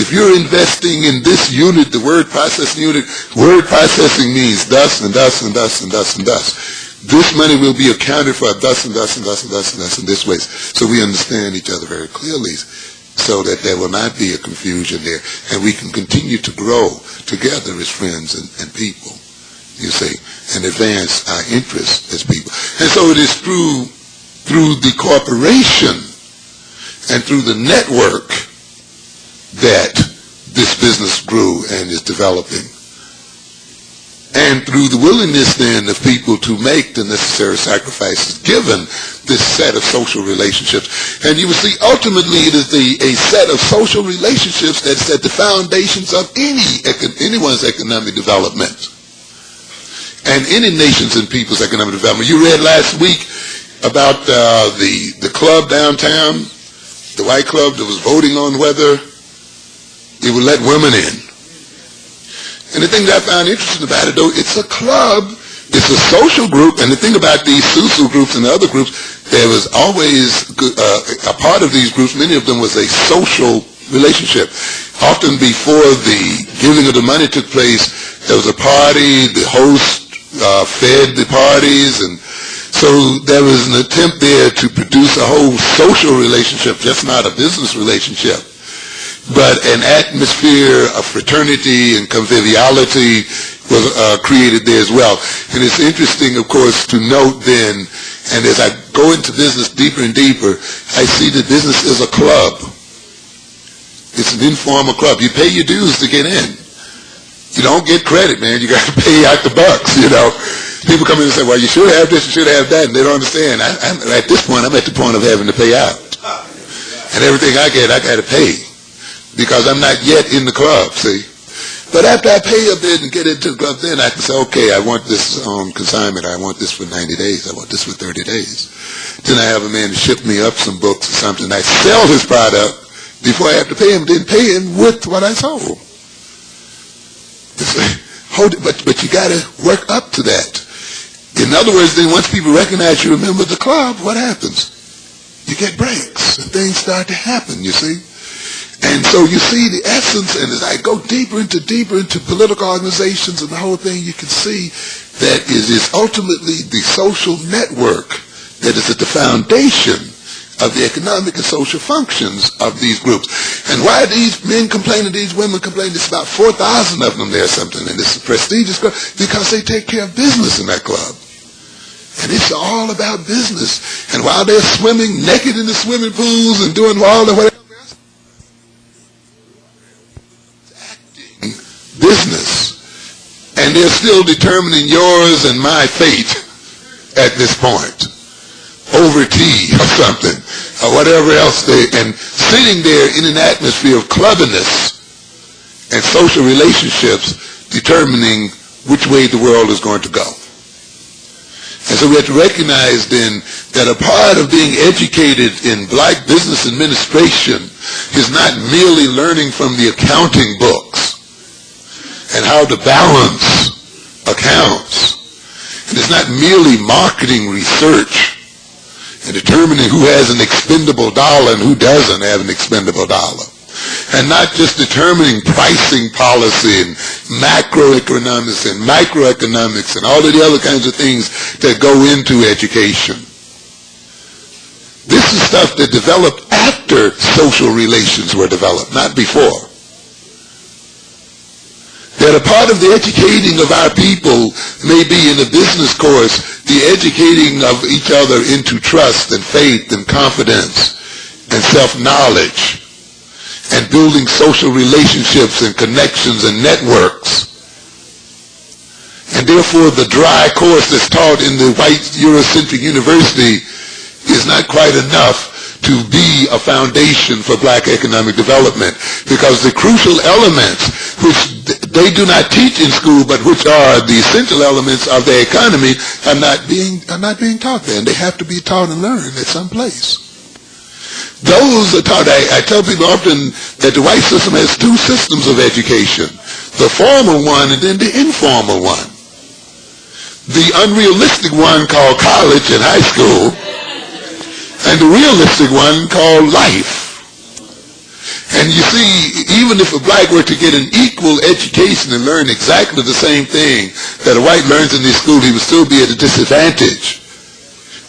If you're investing in this unit, the word processing unit, word processing means thus and thus and thus and thus and thus. This money will be accounted for thus and thus and thus and thus and thus in this way. So we understand each other very clearly, so that there will not be a confusion there, and we can continue to grow together as friends and people, you see, and advance our interests as people. And so it is through the corporation and through the network that this business grew and is developing. and through the willingness then of people to make the necessary sacrifices given this set of social relationships. And you will see ultimately it is a set of social relationships that set the foundations of anyone's economic development and any nation's and people's economic development. You read last week about the club downtown, the white club that was voting on whether it would let women in. And the thing that I found interesting about it, though, it's a club, it's a social group, and the thing about these social groups and the other groups, there was always a part of these groups, many of them was a social relationship. Often before the giving of the money took place, there was a party, the host fed the parties, and so there was an attempt there to produce a whole social relationship, just not a business relationship, but an atmosphere of fraternity and conviviality was created there as well. And it's interesting, of course, to note then, and as I go into business deeper and deeper, I see that business is a club. It's an informal club. You pay your dues to get in. You don't get credit, man. You got to pay out the bucks, you know. People come in and say, well, you should have this, you should have that, and they don't understand. At this point, I'm at the point of having to pay out. And everything I get, I got to pay. Because I'm not yet in the club, see. But after I pay a bit and get into the club, then I can say, okay, I want this on consignment. I want this for 90 days. I want this for 30 days. Then I have a man to ship me up some books or something. I sell his product before I have to pay him, then pay him with what I sold. But you got to work up to that. In other words, then once people recognize you remember the club, what happens? You get breaks and things start to happen, you see. And so you see the essence, and as I go deeper into political organizations and the whole thing, you can see that it is ultimately the social network that is at the foundation of the economic and social functions of these groups. And why are these men complaining, these women complaining? It's about 4,000 of them there or something, and it's a prestigious club because they take care of business in that club. And it's all about business. And while they're swimming naked in the swimming pools and doing all the whatever, business, and they're still determining yours and my fate at this point over tea or something or whatever else and sitting there in an atmosphere of cleverness and social relationships determining which way the world is going to go. And so we have to recognize then that a part of being educated in black business administration is not merely learning from the accounting books and how to balance accounts. And it's not merely marketing research and determining who has an expendable dollar and who doesn't have an expendable dollar. And not just determining pricing policy and macroeconomics and microeconomics and all of the other kinds of things that go into education. This is stuff that developed after social relations were developed, not before. That a part of the educating of our people may be in a business course, the educating of each other into trust and faith and confidence and self-knowledge and building social relationships and connections and networks. And therefore the dry course that's taught in the white Eurocentric university is not quite enough to be a foundation for black economic development, because the crucial elements which they do not teach in school but which are the essential elements of their economy are not being taught there, and they have to be taught and learned at some place. Those are taught. I tell people often that the white system has two systems of education, the formal one and then the informal one. The unrealistic one called college and high school, and the realistic one called life. And you see, even if a black were to get an equal education and learn exactly the same thing that a white learns in this school, he would still be at a disadvantage.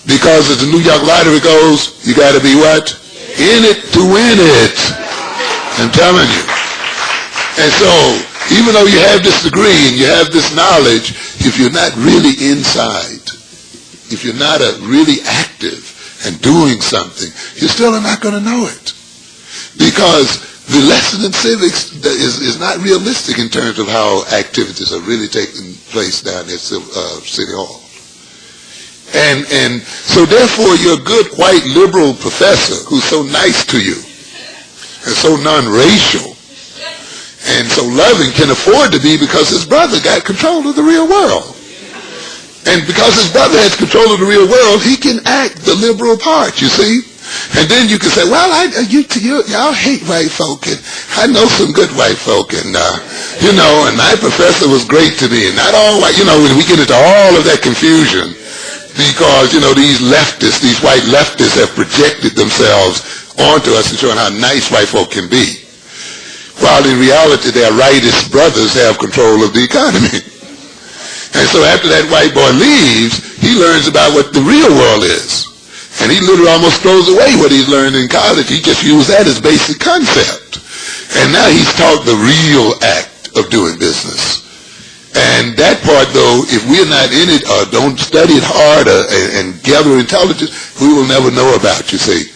Because as the New York lottery goes, you got to be what? In it to win it. I'm telling you. And so, even though you have this degree and you have this knowledge, if you're not really inside, if you're not really active and doing something, you still are not going to know it. Because the lesson in civics is not realistic in terms of how activities are really taking place down at City Hall. And so therefore your good white liberal professor who's so nice to you and so non-racial and so loving can afford to be because his brother got control of the real world. And because his brother has control of the real world, he can act the liberal part, you see? And then you can say, well, y'all hate white folk, and I know some good white folk, and, and my professor was great to me, and not all white, when we get into all of that confusion, because, these leftists, these white leftists have projected themselves onto us and showing how nice white folk can be, while in reality their rightist brothers have control of the economy. And so after that white boy leaves, he learns about what the real world is. And he literally almost throws away what he's learned in college. He just used that as basic concept. And now he's taught the real act of doing business. And that part, though, if we're not in it or don't study it hard and gather intelligence, we will never know about, you see.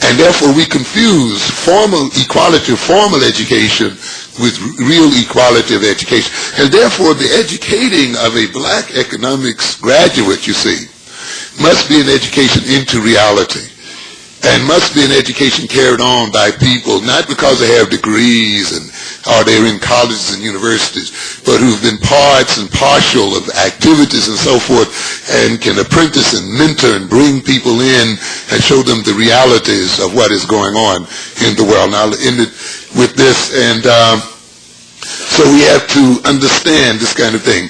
And therefore we confuse formal equality of formal education with real equality of education. And therefore the educating of a black economics graduate, you see, must be an education into reality. And must be an education carried on by people, not because they have degrees or they're in colleges and universities, but who've been parts and partial of activities and so forth, and can apprentice and mentor and bring people in and show them the realities of what is going on in the world. Now I'll end it with this, and so we have to understand this kind of thing.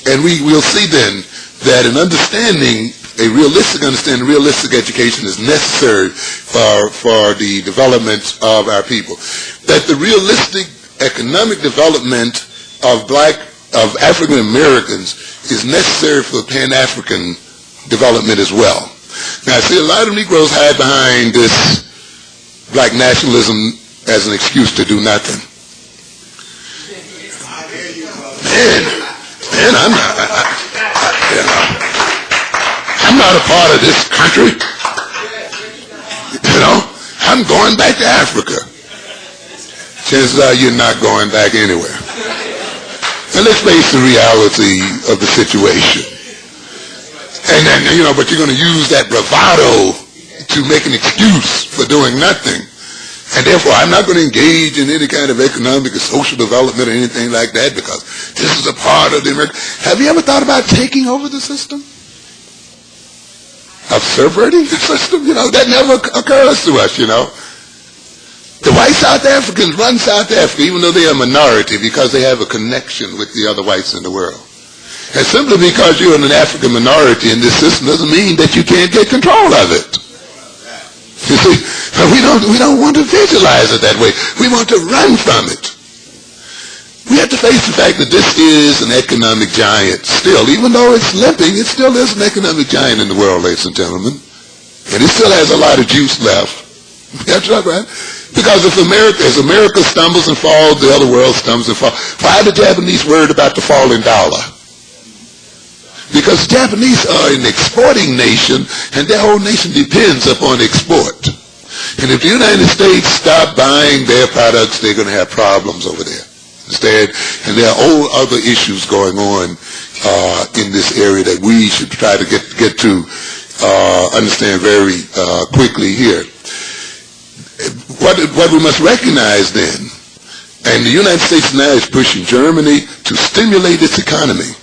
And we'll see then that an understanding, a realistic understanding, realistic education is necessary for the development of our people. That the realistic economic development of African Americans is necessary for Pan-African development as well. Now, I see a lot of Negroes hide behind this black nationalism as an excuse to do nothing. Man, I'm not a part of this country. I'm going back to Africa. Chances are you're not going back anywhere. And let's face the reality of the situation. And then, but you're going to use that bravado to make an excuse for doing nothing. And therefore, I'm not going to engage in any kind of economic or social development or anything like that because this is a part of the American. Have you ever thought about taking over the system? Of subverting the system? That never occurs to us, The white South Africans run South Africa, even though they are a minority, because they have a connection with the other whites in the world. And simply because you're an African minority in this system doesn't mean that you can't get control of it. You see, we don't want to visualize it that way. We want to run from it. We have to face the fact that this is an economic giant still. Even though it's limping, it still is an economic giant in the world, ladies and gentlemen. And it still has a lot of juice left. That's right. Because as America stumbles and falls, the other world stumbles and falls. Why are the Japanese worried about the falling dollar? Because the Japanese are an exporting nation, and their whole nation depends upon export. And if the United States stop buying their products, they're going to have problems over there. Instead, and there are all other issues going on in this area that we should try to get to understand very quickly here. What we must recognize then, and the United States now is pushing Germany to stimulate its economy.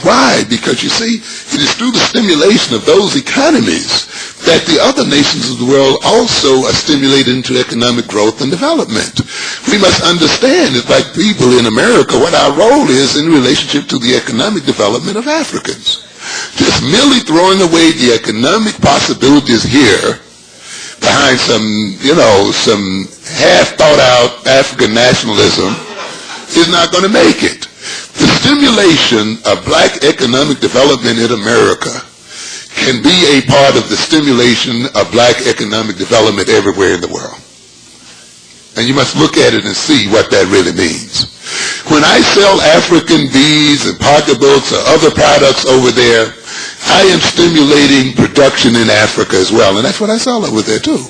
Why? Because you see, it is through the stimulation of those economies that the other nations of the world also are stimulated into economic growth and development. We must understand, as like people in America, what our role is in relationship to the economic development of Africans. Just merely throwing away the economic possibilities here behind some half-thought-out African nationalism is not going to make it. The stimulation of black economic development in America can be a part of the stimulation of black economic development everywhere in the world. And you must look at it and see what that really means. When I sell African beads and pocketbooks or other products over there, I am stimulating production in Africa as well. And that's what I sell over there too.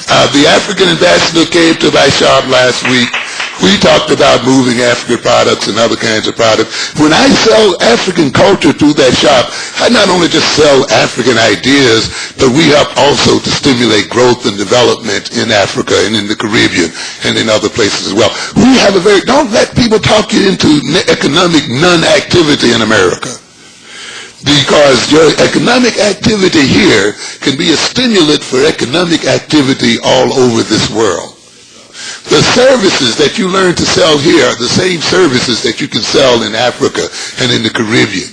The African ambassador came to my shop last week. We talked about moving African products and other kinds of products. When I sell African culture through that shop, I not only just sell African ideas, but we help also to stimulate growth and development in Africa and in the Caribbean and in other places as well. We have don't let people talk you into economic non-activity in America. Because your economic activity here can be a stimulant for economic activity all over this world. The services that you learn to sell here are the same services that you can sell in Africa and in the Caribbean.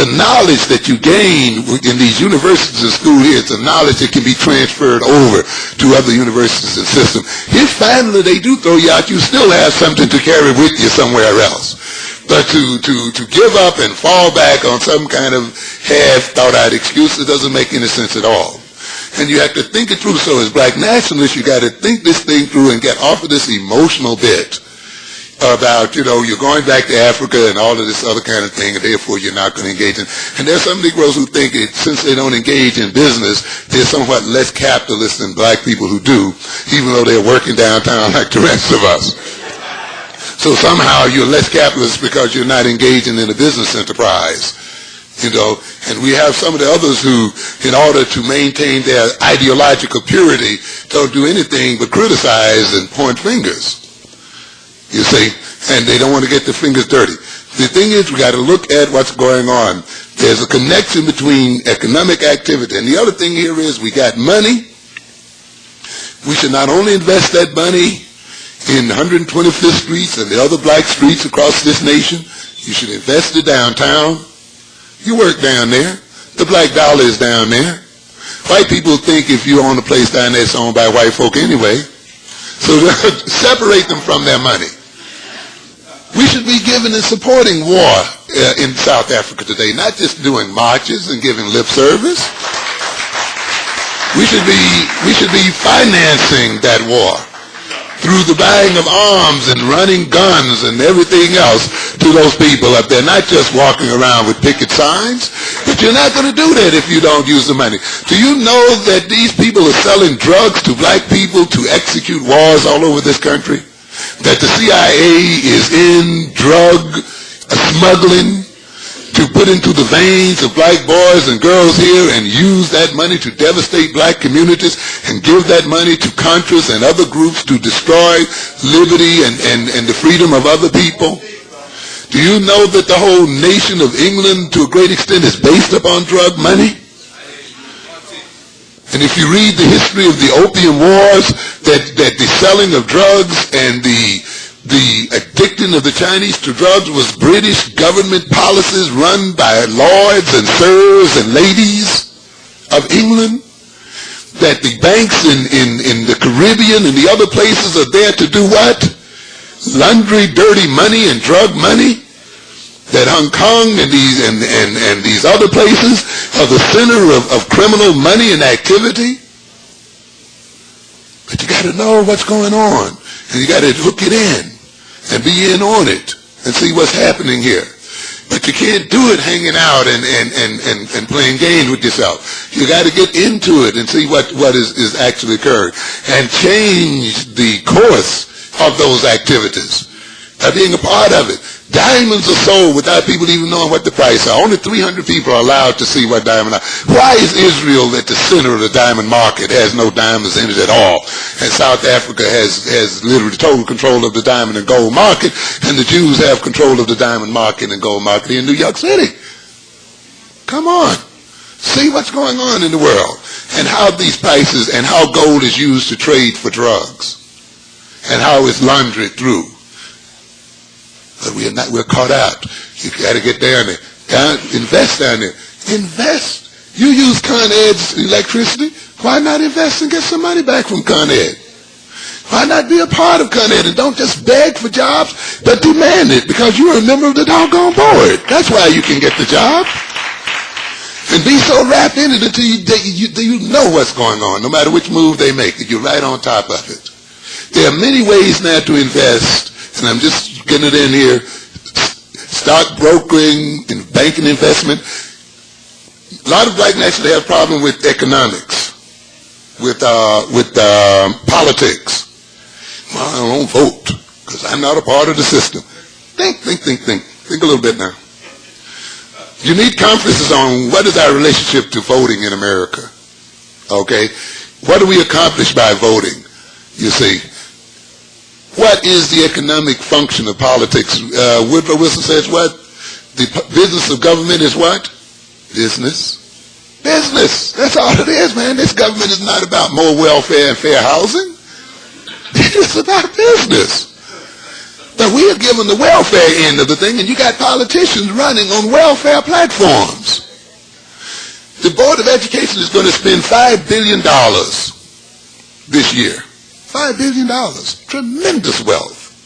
The knowledge that you gain in these universities and schools here is the knowledge that can be transferred over to other universities and systems. If finally they do throw you out, you still have something to carry with you somewhere else. But to give up and fall back on some kind of half-thought-out excuse, it doesn't make any sense at all. And you have to think it through. So as black nationalists, you got to think this thing through and get off of this emotional bit about, you're going back to Africa and all of this other kind of thing, and therefore you're not going to engage in. And there's some Negroes who think since they don't engage in business, they're somewhat less capitalist than black people who do, even though they're working downtown like the rest of us. So somehow you're less capitalist because you're not engaging in a business enterprise. And we have some of the others who, in order to maintain their ideological purity, don't do anything but criticize and point fingers. You see? And they don't want to get their fingers dirty. The thing is, we got to look at what's going on. There's a connection between economic activity. And the other thing here is we got money. We should not only invest that money in 125th Streets and the other black streets across this nation. You should invest it downtown. You work down there. The black dollar is down there. White people think if you own a place down there, it's owned by white folk anyway. So separate them from their money. We should be giving and supporting war in South Africa today, not just doing marches and giving lip service. We should be financing that war through the buying of arms and running guns and everything else to those people up there, not just walking around with picket signs. But you're not going to do that if you don't use the money. Do you know that these people are selling drugs to black people to execute wars all over this country? That the CIA is in drug smuggling to put into the veins of black boys and girls here and use that money to devastate black communities and give that money to Contras and other groups to destroy liberty and the freedom of other people? Do you know that the whole nation of England to a great extent is based upon drug money? And if you read the history of the opium wars, that the selling of drugs and the addicting of the Chinese to drugs was British government policies run by lords and sirs and ladies of England, that the banks in the Caribbean and the other places are there to do what? Laundry dirty money and drug money, that Hong Kong and these other places are the center of criminal money and activity. But you got to know what's going on, and you got to hook it in and be in on it and see what's happening here. But you can't do it hanging out and playing games with yourself. You got to get into it and see what is actually occurring and change the course of those activities by being a part of it. Diamonds are sold without people even knowing what the price are. Only 300 people are allowed to see what diamonds are. Why is Israel at the center of the diamond market, has no diamonds in it at all? And South Africa has literally total control of the diamond and gold market, and the Jews have control of the diamond market and gold market in New York City. Come on. See what's going on in the world and how these prices and how gold is used to trade for drugs and how it's laundered through. But we're caught out. You got to get down there. Invest down there. Invest. You use Con Ed's electricity. Why not invest and get some money back from Con Ed? Why not be a part of Con Ed and don't just beg for jobs, but demand it because you're a member of the doggone board. That's why you can get the job. And be so wrapped in it until you know what's going on. No matter which move they make, you're right on top of it. There are many ways now to invest, and I'm just getting it in here. Stock brokering and banking investment. A lot of black nationals have a problem with economics. with politics. Well, I don't vote because I'm not a part of the system. Think a little bit now. You need conferences on what is our relationship to voting in America. Okay? What do we accomplish by voting? You see, what is the economic function of politics? Woodrow Wilson says what? The business of government is what? Business. Business. That's all it is, man. This government is not about more welfare and fair housing. It's about business. But we are given the welfare end of the thing, and you got politicians running on welfare platforms. The Board of Education is going to spend $5 billion this year. $5 billion. Tremendous wealth.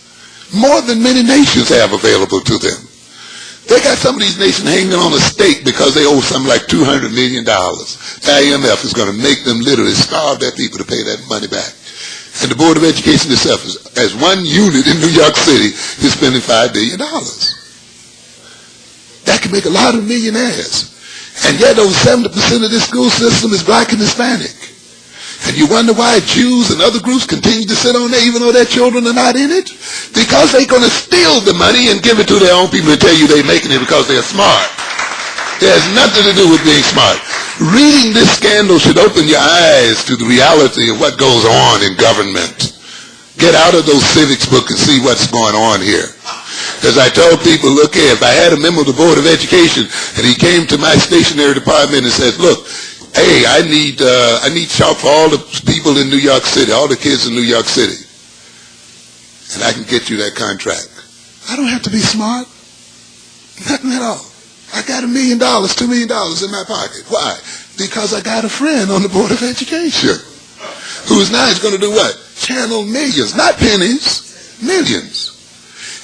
More than many nations have available to them. They got some of these nations hanging on a stake because they owe something like $200 million. The IMF is going to make them literally starve their people to pay that money back. And the Board of Education itself, as one unit in New York City, is spending $5 billion. That can make a lot of millionaires. And yet over 70% of this school system is black and Hispanic. And you wonder why Jews and other groups continue to sit on there even though their children are not in it? Because they're going to steal the money and give it to their own people and tell you they're making it because they're smart. It has nothing to do with being smart. Reading this scandal should open your eyes to the reality of what goes on in government. Get out of those civics books and see what's going on here. As I told people, look here, if I had a member of the Board of Education and he came to my stationery department and said, look, hey, I need chalk for all the people in New York City, all the kids in New York City, and I can get you that contract. I don't have to be smart. Nothing at all. I got $1 million, $2 million in my pocket. Why? Because I got a friend on the Board of Education who's now going to do what? Channel millions, not pennies, millions.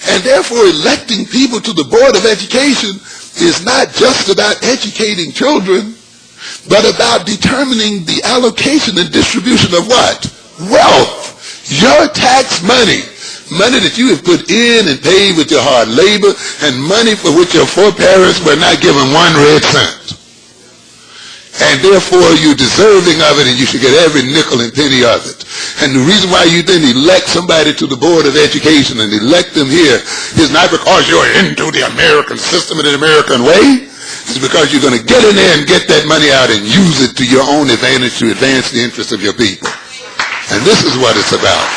And therefore electing people to the Board of Education is not just about educating children, but about determining the allocation and distribution of what? Wealth. Your tax money. Money that you have put in and paid with your hard labor, and money for which your foreparents were not given one red cent. And therefore you're deserving of it, and you should get every nickel and penny of it. And the reason why you then elect somebody to the Board of Education and elect them here is not because you're into the American system in an American way. It's because you're going to get in there and get that money out and use it to your own advantage to advance the interests of your people. And this is what it's about.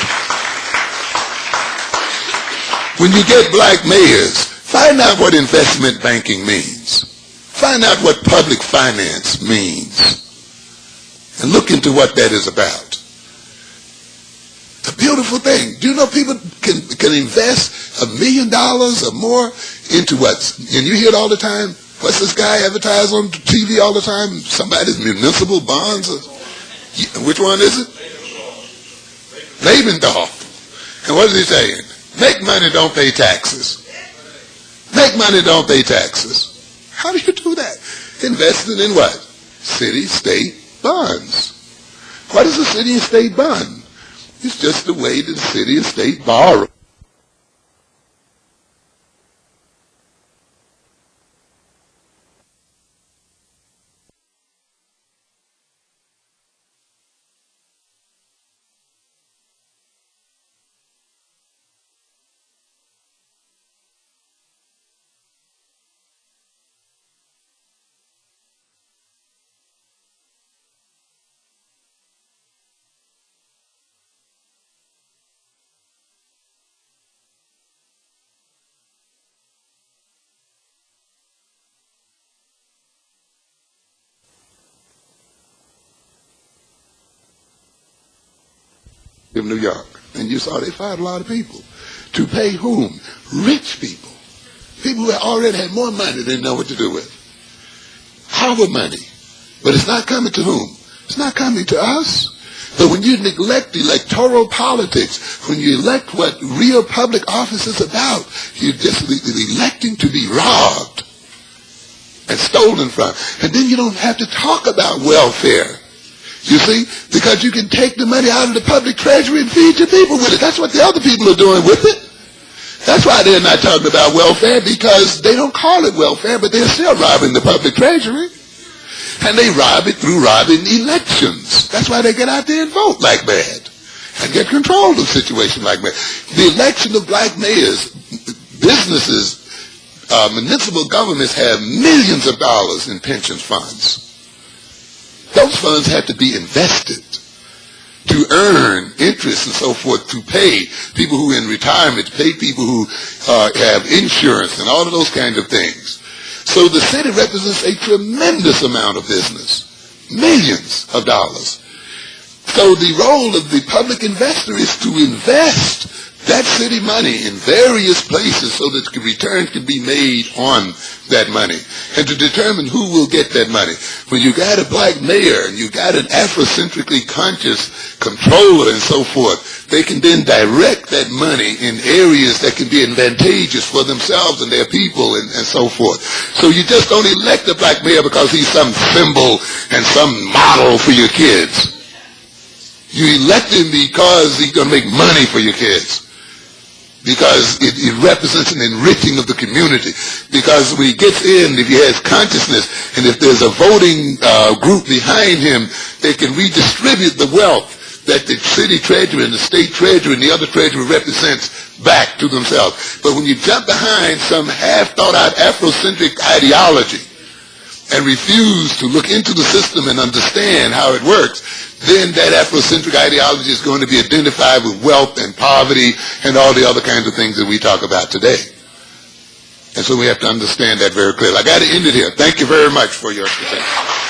When you get black mayors, find out what investment banking means. Find out what public finance means. And look into what that is about. It's a beautiful thing. Do you know people can invest $1 million or more into what? And you hear it all the time. What's this guy advertised on TV all the time? Somebody's municipal bonds? Which one is it? Lebenthal. And what is he saying? Make money, don't pay taxes. Make money, don't pay taxes. How do you do that? Investing in what? City, state bonds. What is a city and state bond? It's just the way that the city and state borrow. In New York, and you saw they fired a lot of people. To pay whom? Rich people. People who already had more money than know what to do with. Our money. But it's not coming to whom? It's not coming to us. But when you neglect electoral politics, when you elect what real public office is about, you're just electing to be robbed and stolen from. And then you don't have to talk about welfare. You see, because you can take the money out of the public treasury and feed your people with it. That's what the other people are doing with it. That's why they're not talking about welfare, because they don't call it welfare, but they're still robbing the public treasury. And they rob it through robbing elections. That's why they get out there and vote like mad and get control of the situation like mad. The election of black mayors, businesses, municipal governments have millions of dollars in pension funds. Those funds have to be invested to earn interest and so forth, to pay people who are in retirement, to pay people who have insurance and all of those kind of things. So the city represents a tremendous amount of business, millions of dollars. So the role of the public investor is to invest that city money in various places so that the return can be made on that money, and to determine who will get that money. When you got a black mayor and you got an Afrocentrically conscious controller and so forth, they can then direct that money in areas that can be advantageous for themselves and their people and so forth. So you just don't elect a black mayor because he's some symbol and some model for your kids. You elect him because he's going to make money for your kids, because it represents an enriching of the community. Because when he gets in, if he has consciousness, and if there's a voting group behind him, they can redistribute the wealth that the city treasurer and the state treasurer and the other treasurer represents back to themselves. But when you jump behind some half-thought-out Afrocentric ideology and refuse to look into the system and understand how it works, then that Afrocentric ideology is going to be identified with wealth and poverty and all the other kinds of things that we talk about today. And so we have to understand that very clearly. I got to end it here. Thank you very much for your attention.